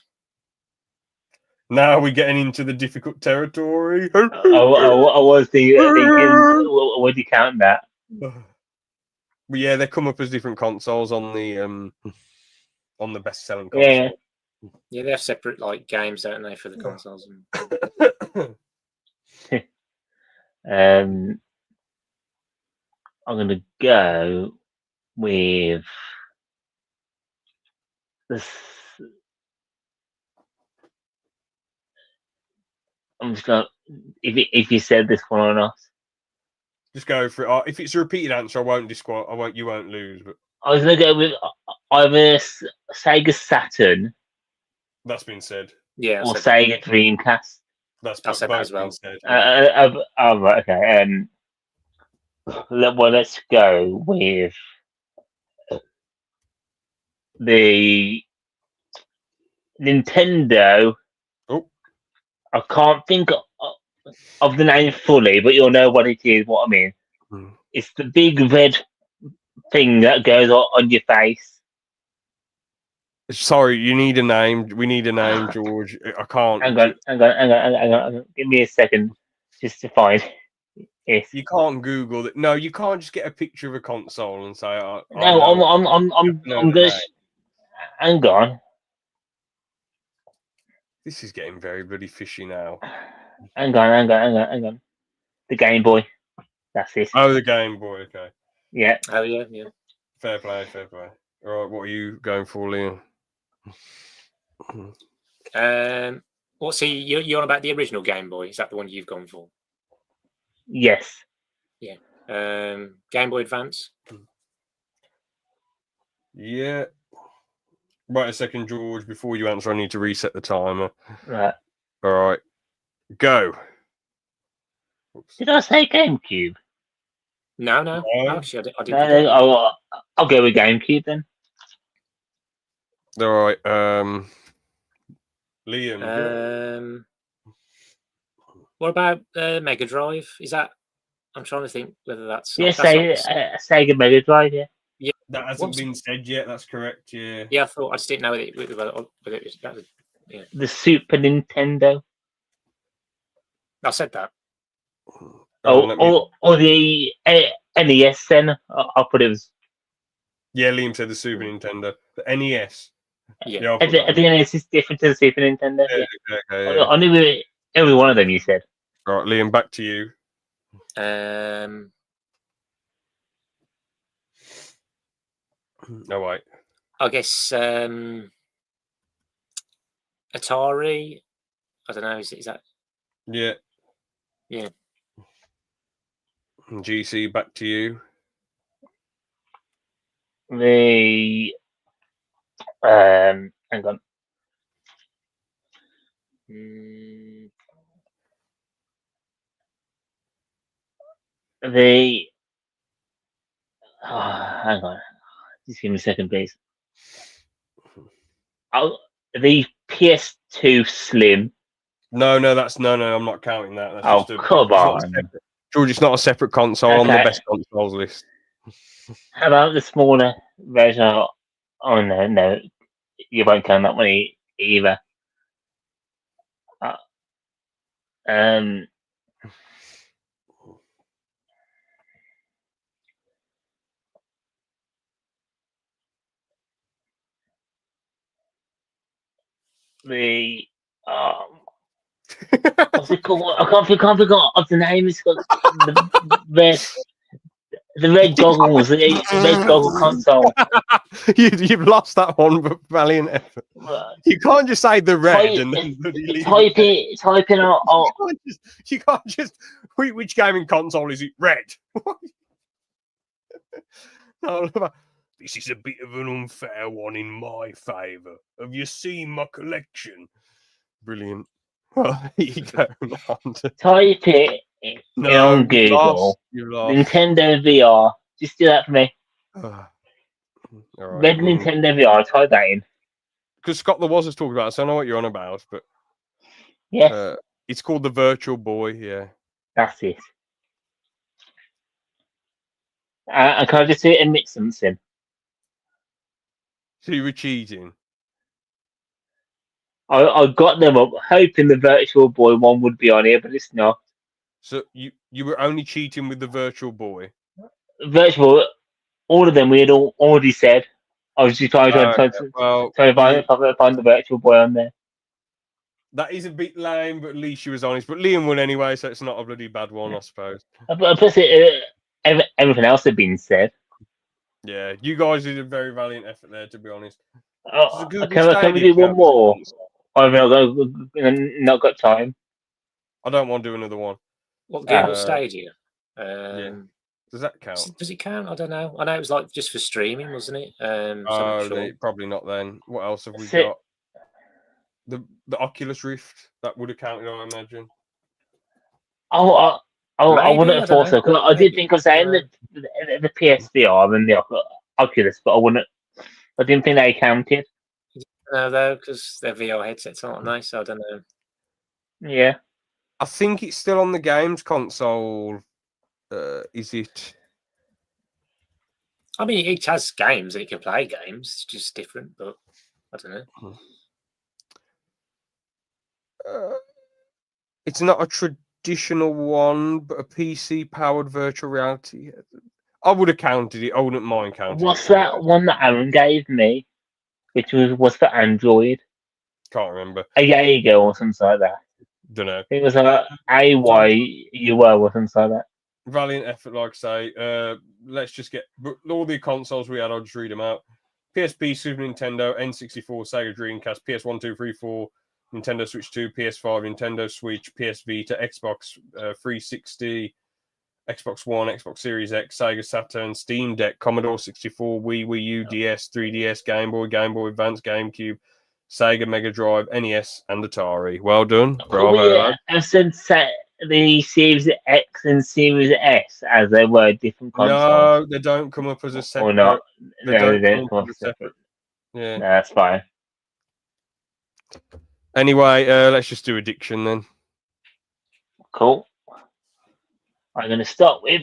Now we're getting into the difficult territory. I was thinking, would you count that? But yeah, they come up as different consoles on the best-selling console. Yeah, they have separate like games, don't they, for the consoles? I'm gonna go with this. I'm just gonna if you said this one or not. Just go for it. If it's a repeated answer, I won't disqualify. You won't lose. But I was gonna go with either Sega Saturn that's been said. Yeah, or Sega Dreamcast. That's I said that as well. been said. Yeah. Right, okay. Let's go with the Nintendo. Oh, I can't think of the name fully, but you'll know what it is. What I mean, it's the big red thing that goes on your face. sorry, you need a name. We need a name, George. I can't. Hang on. Give me a second, just to find it. You can't Google that. No, you can't just get a picture of a console and say, No, I'm gonna. Hang on. This is getting very bloody fishy now. Hang on. The Game Boy. That's it. Oh, the Game Boy. Okay. Yeah. Oh yeah. Fair play. All right, what are you going for, Liam? So you're on about the original Game Boy? Is that the one you've gone for? Yes. Yeah. Game Boy Advance. Yeah. Right, a second, George. Before you answer, I need to reset the timer. Right. All right. Go. Oops. Did I say GameCube? No. Actually, I didn't. No, I'll go with GameCube then. All right. Liam. What about Mega Drive? Is that? I'm trying to think whether that's. Yeah, Sega Mega Drive. Yeah. Yeah. That hasn't been said yet. That's correct. Yeah. Yeah, I just didn't know whether it was. Yeah. The Super Nintendo. I said that. Or the NES then. I'll put it as. Yeah, Liam said the Super Nintendo. The NES. Yeah, the NES is different to the Super Nintendo. Yeah. Okay, I knew every one of them you said. All right, Liam, back to you. No, wait. I guess Atari. I don't know. Is that? Yeah. Yeah. GC, back to you. The hang on. Hang on. Just give me a second, please. The PS2 Slim. No, that's no. I'm not counting that. That's come on, George. It's not a separate console on the best consoles list. How about the smaller version? Oh no, you won't count that one either. What's it called? I can't think of the name. It's got the red goggles, the red goggle console. You've lost that one, but valiant effort. You can't just say the red and then type in out. You can't just. Which gaming console is it? Red. This is a bit of an unfair one in my favour. Have you seen my collection? Brilliant. What are you going on to? Type it No, on you Google. lost. You lost. Nintendo VR. Just do that for me. All right. Red Nintendo VR. Type that in. Because Scott the was talking about it, so I know what you're on about, but Yes, it's called the Virtual Boy. Yeah. that's it. And can I just admit something? So you were cheating. I got them up hoping the Virtual Boy one would be on here, but it's not. So you were only cheating with the Virtual Boy. Virtual, all of them we had already said. I was just trying to find the Virtual Boy on there. That is a bit lame, but at least you was honest. But Liam won anyway, so it's not a bloody bad one, I suppose. But plus, everything else had been said. Yeah, you guys did a very valiant effort there, to be honest. Can we do one more? I've not got time. I don't want to do another one. What Google Stadia? Yeah. Does that count? Does it count? I don't know. I know it was like just for streaming, wasn't it? Sure. Probably not then. What else have we got? The Oculus Rift, that would have counted, I imagine. I wouldn't have thought so. Cause I did think of saying the PSVR and the Oculus, but I didn't think they counted. No, though, because their VR headsets aren't nice, so I don't know. Yeah. I think it's still on the games console. Is it? I mean, it has games and it can play games. It's just different, but I don't know. It's not a traditional one, but a PC-powered virtual reality. I would have counted it. I wouldn't mind counting. What's that one that Aaron gave me, which was for Android? Can't remember. A Jaeger or something like that. Don't know. It was a AYUO or something like that. Valiant effort, like I say. Let's just get all the consoles we had. I'll just read them out. PSP, Super Nintendo, N64, Sega Dreamcast, PS1, 2, 3, 4, Nintendo Switch 2, PS5, Nintendo Switch, PS Vita, Xbox 360, Xbox One, Xbox Series X, Sega Saturn, Steam Deck, Commodore 64, Wii U, DS, 3DS, Game Boy Advance, GameCube, Sega Mega Drive, NES, and Atari. Well done. Bravo. I've said the Series X and Series S as they were different consoles. No, they don't come up as a separate. Or not. They don't come up as separate. Yeah. No, that's fine. Anyway, let's just do addiction then. Cool. I'm going to start with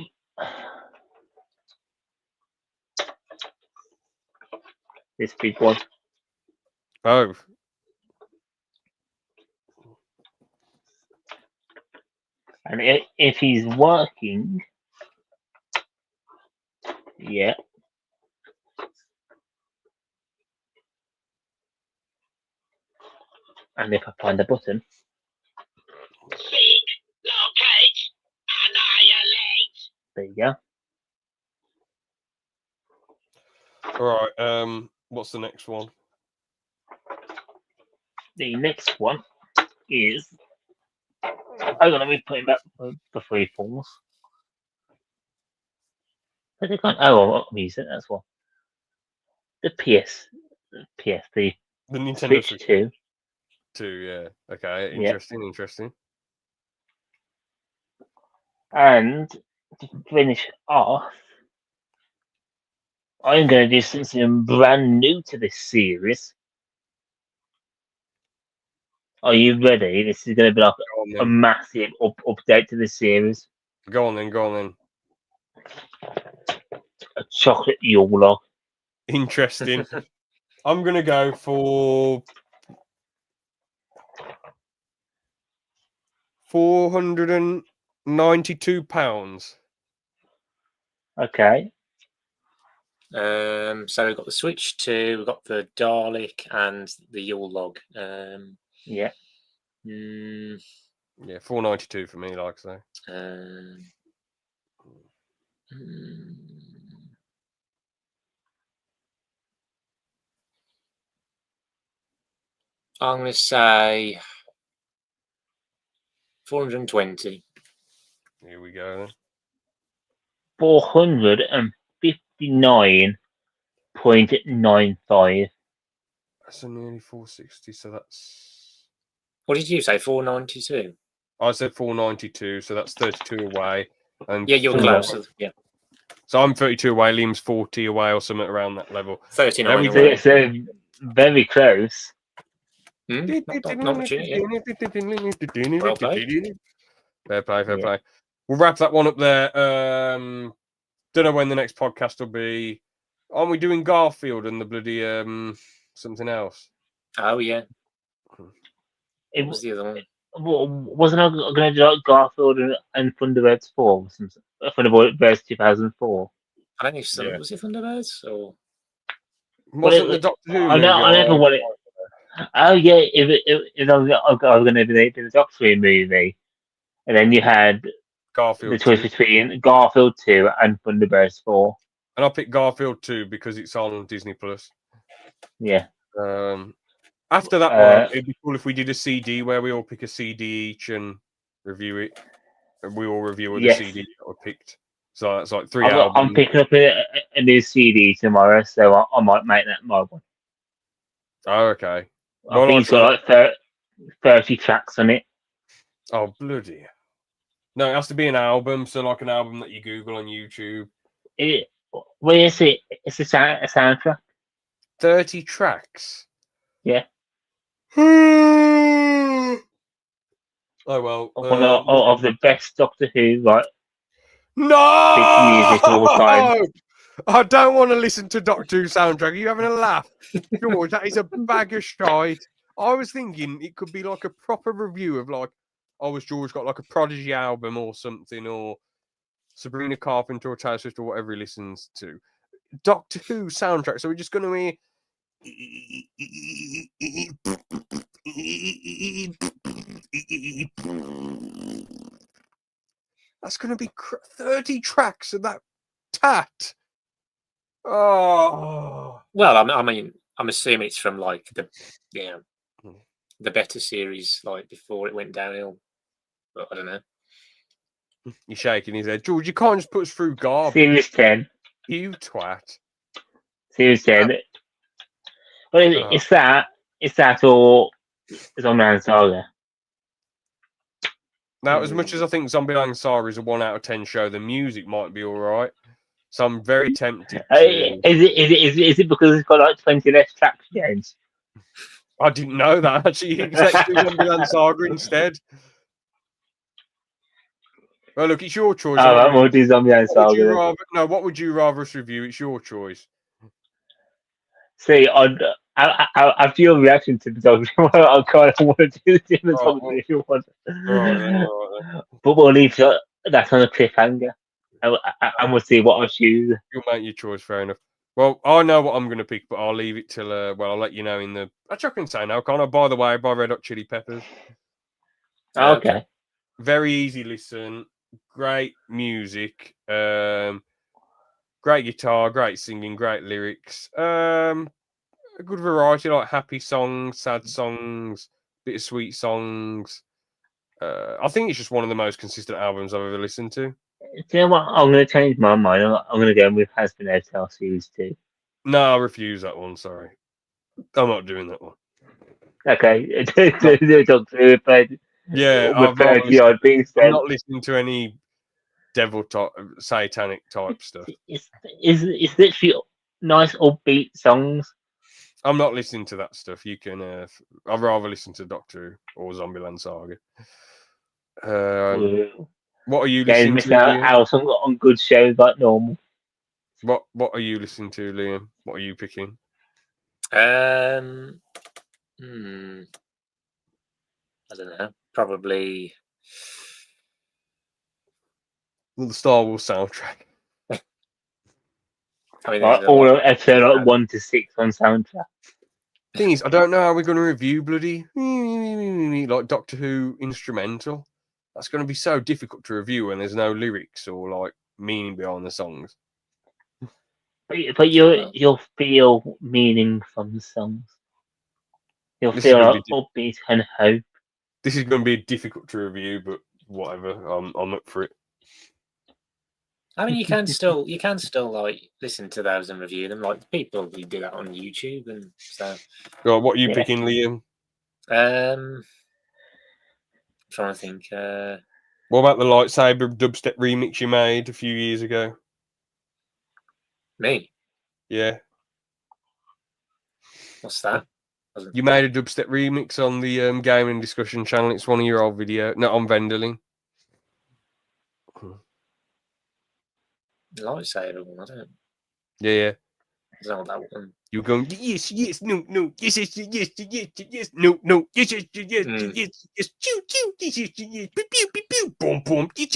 this big one. Oh. And if he's working, yeah. And if I find the button. Seek, locate, annihilate. There you go. All right. What's the next one? The next one is. Hold on, let me put him back the free falls. But they can't. Oh, I'm using it. That's one. The Nintendo Switch 2. 2, yeah. Okay, interesting. And to finish off, I'm going to do something brand new to this series. Are you ready? This is going to be like a massive update to this series. Go on then. A chocolate Yule log. Interesting. I'm going to go for £492. Okay. So we've got the Switch 2, we've got the Dalek and the Yule log. Yeah. Yeah, $492 for me, like I say. I'm going to say 420. Here we go then. 459.95. That's a nearly 460, so that's. What did you say? 492. I said 492, so that's 32 away. And Yeah, you're 4 closer. Yeah, So I'm 32 away, Liam's 40 away or something around that level. 39 we away. So very close. Not much in it, yeah. Well played. Fair play, fair Yeah. play. We'll wrap that one up there. Don't know when the next podcast will be. Aren't we doing Garfield and the bloody something else? Oh, yeah. It What was the other one? wasn't I going to do like Garfield and Thunderbirds 4? Thunderbirds 2004. I don't know if some Yeah. was it Thunderbirds or Wasn't the Doctor Who I movie? never want it. Oh yeah, if I was going to do the Doctor Who movie, and then you had Garfield the choice 2. between Garfield 2 and Thunderbirds 4. And I picked Garfield 2 because it's on Disney Plus. Yeah. After that one, it'd be cool if we did a CD where we all pick a CD each and review it. And we all review the CD that we picked. So it's like 3 albums. I'm picking up a new CD tomorrow, so I might make that my one. Oh, okay. I think it's got like 30 tracks on it. Oh, bloody. No, it has to be an album. So like an album that you Google on YouTube. Where is it? It's a soundtrack. 30 tracks? Yeah. Oh, well. Of the best Doctor Who, like, no! music all the time. I don't want to listen to Doctor Who soundtrack. Are you having a laugh? George, that is a bag of shite. I was thinking it could be like a proper review of like, was George got like a Prodigy album or something, or Sabrina Carpenter or Taylor Swift or whatever he listens to. Doctor Who soundtrack. So we're just going to hear. That's going to be 30 tracks of that tat. Oh. Well, I mean, I'm assuming it's from like the better series, like before it went downhill. But I don't know. You're shaking his head. George, you can't just put us through garbage. Series 10. You twat. Series 10. Well, it's that or Zombieland Saga. Now, as much as I think Zombieland Saga is a 1 out of 10 show, the music might be all right. So I'm very tempted to... Is it because it's got like 20 less tracks, James? I didn't know that. Actually, let's do Zombieland Saga instead. Well, look, it's your choice. We'll do Zombieland Saga. What would you rather us review? It's your choice. See, after your reaction to the Doctor Who, I kind of want to do the Doctor Who one. Right. But we'll leave that on a cliffhanger. And we'll see what I choose. You'll make your choice, fair enough. Well, I know what I'm going to pick, but I'll leave it till, I'll let you know in the... Actually, I can say now, can't I? By the way, by Red Hot Chili Peppers. Okay. Very easy listen. Great music. Great guitar, great singing, great lyrics. A good variety, like happy songs, sad songs, bittersweet songs. I think it's just one of the most consistent albums I've ever listened to. Do you know what? I'm going to change my mind. I'm going to go with Has Been Hotel Series 2. No, I refuse that one, sorry. I'm not doing that one. Okay. Yeah, I'm not listening to any devil type, satanic type stuff. It's literally nice upbeat songs. I'm not listening to that stuff. You can. I'd rather listen to Doctor Who or Zombieland Saga. What are you listening to? Out on good shows like normal. What are you listening to, Liam? What are you picking? I don't know. Probably The Star Wars soundtrack. I mean, all of episode 1 to 6 on soundtrack. Thing is, I don't know how we're going to review bloody like Doctor Who instrumental. That's going to be so difficult to review when there's no lyrics or like meaning behind the songs. But you'll feel meaning from the songs. You'll feel like upbeat and hope. This is going to be difficult to review, but whatever. I'm up for it. I mean, you can still like listen to those and review them. Like people who do that on YouTube and stuff. Well, what are you picking, Liam? trying to think. What about the lightsaber dubstep remix you made a few years ago? Me? Yeah. What's that? You made a dubstep remix on the gaming discussion channel. It's one of your old videos. No, on Venderling. Lightsaber one, I don't. Yeah. I don't know that one. You're going, yes, no, yes, yes, no, yes, yes, choo, choo, yes, pew, pew, pew, pew, boom, boom, yes,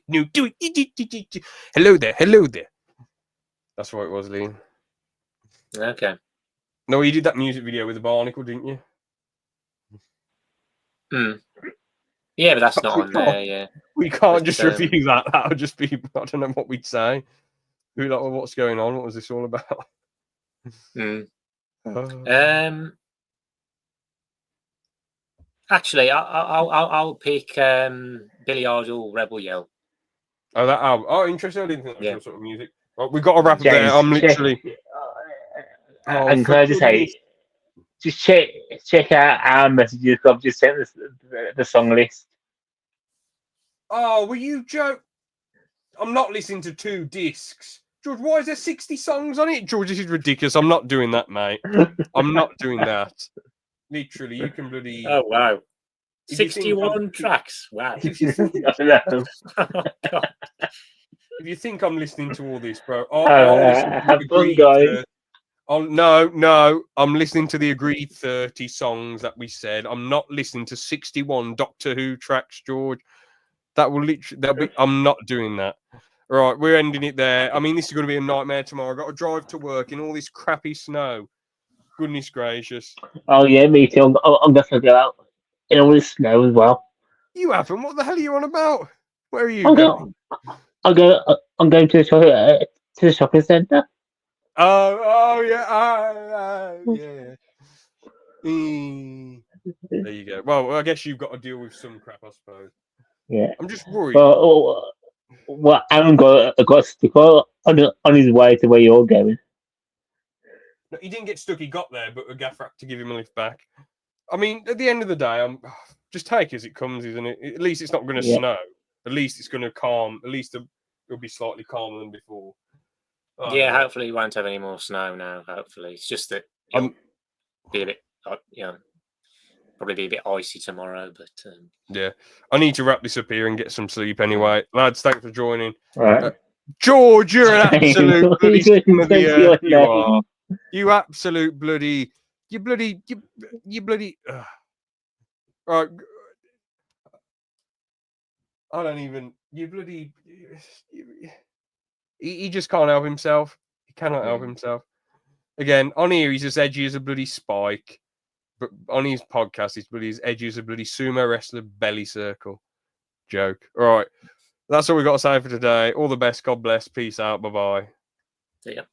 no, do it, hello there. That's what it was, Liam. Okay. No, you did that music video with the barnacle, didn't you? Yeah, but that's not on there, yeah. We can't just review that. That would just be, I don't know what we'd say. We'd be like, well, what's going on? What was this all about? Actually, I'll pick Billy Idol Rebel Yell. Oh, that album. Oh, interesting. I didn't think that was your sort of music. Well, we've got to wrap up there. I'm literally. And can I just say, just check out our messages. I've just sent the song list. Oh, will you joke? I'm not listening to 2 discs. George, why is there 60 songs on it? George, this is ridiculous. I'm not doing that, mate. I'm not doing that. Literally, you can bloody... Oh, wow. 61 tracks. Wow. If you think... Oh, God. If you think I'm listening to all this, bro, have fun, guys. No. I'm listening to the agreed 30 songs that we said. I'm not listening to 61 Doctor Who tracks, George. That will literally... I'm not doing that. Right, we're ending it there. I mean, this is going to be a nightmare tomorrow. I've got to drive to work in all this crappy snow. Goodness gracious. Oh, yeah, me too. I'm going to go out in all this snow as well. You haven't? What the hell are you on about? Where are you going? I'm going to the shopping centre. Oh, yeah. Yeah. There you go. Well, I guess you've got to deal with some crap, I suppose. Yeah. I'm just worried. Well, Aaron got stuck on his way to where you're going. No, he didn't get stuck. He got there, but a gaffer had to give him a lift back. I mean, at the end of the day, I'm just take it as it comes, isn't it? At least it's not going to snow. At least it's going to calm. At least it'll be slightly calmer than before. Yeah, hopefully we won't have any more snow now. Hopefully, it's just that it'll be a bit, probably be a bit icy tomorrow. But yeah, I need to wrap this up here and get some sleep anyway. Lads, thanks for joining. Right. George, you're an absolute bloody scum of the earth. You are. You absolute bloody. You bloody. Right. I don't even. You bloody. He just can't help himself. He cannot help himself. Again, on here, he's as edgy as a bloody spike. But on his podcast, he's bloody as edgy as a bloody sumo wrestler belly circle. Joke. All right. That's all we've got to say for today. All the best. God bless. Peace out. Bye-bye. see ya.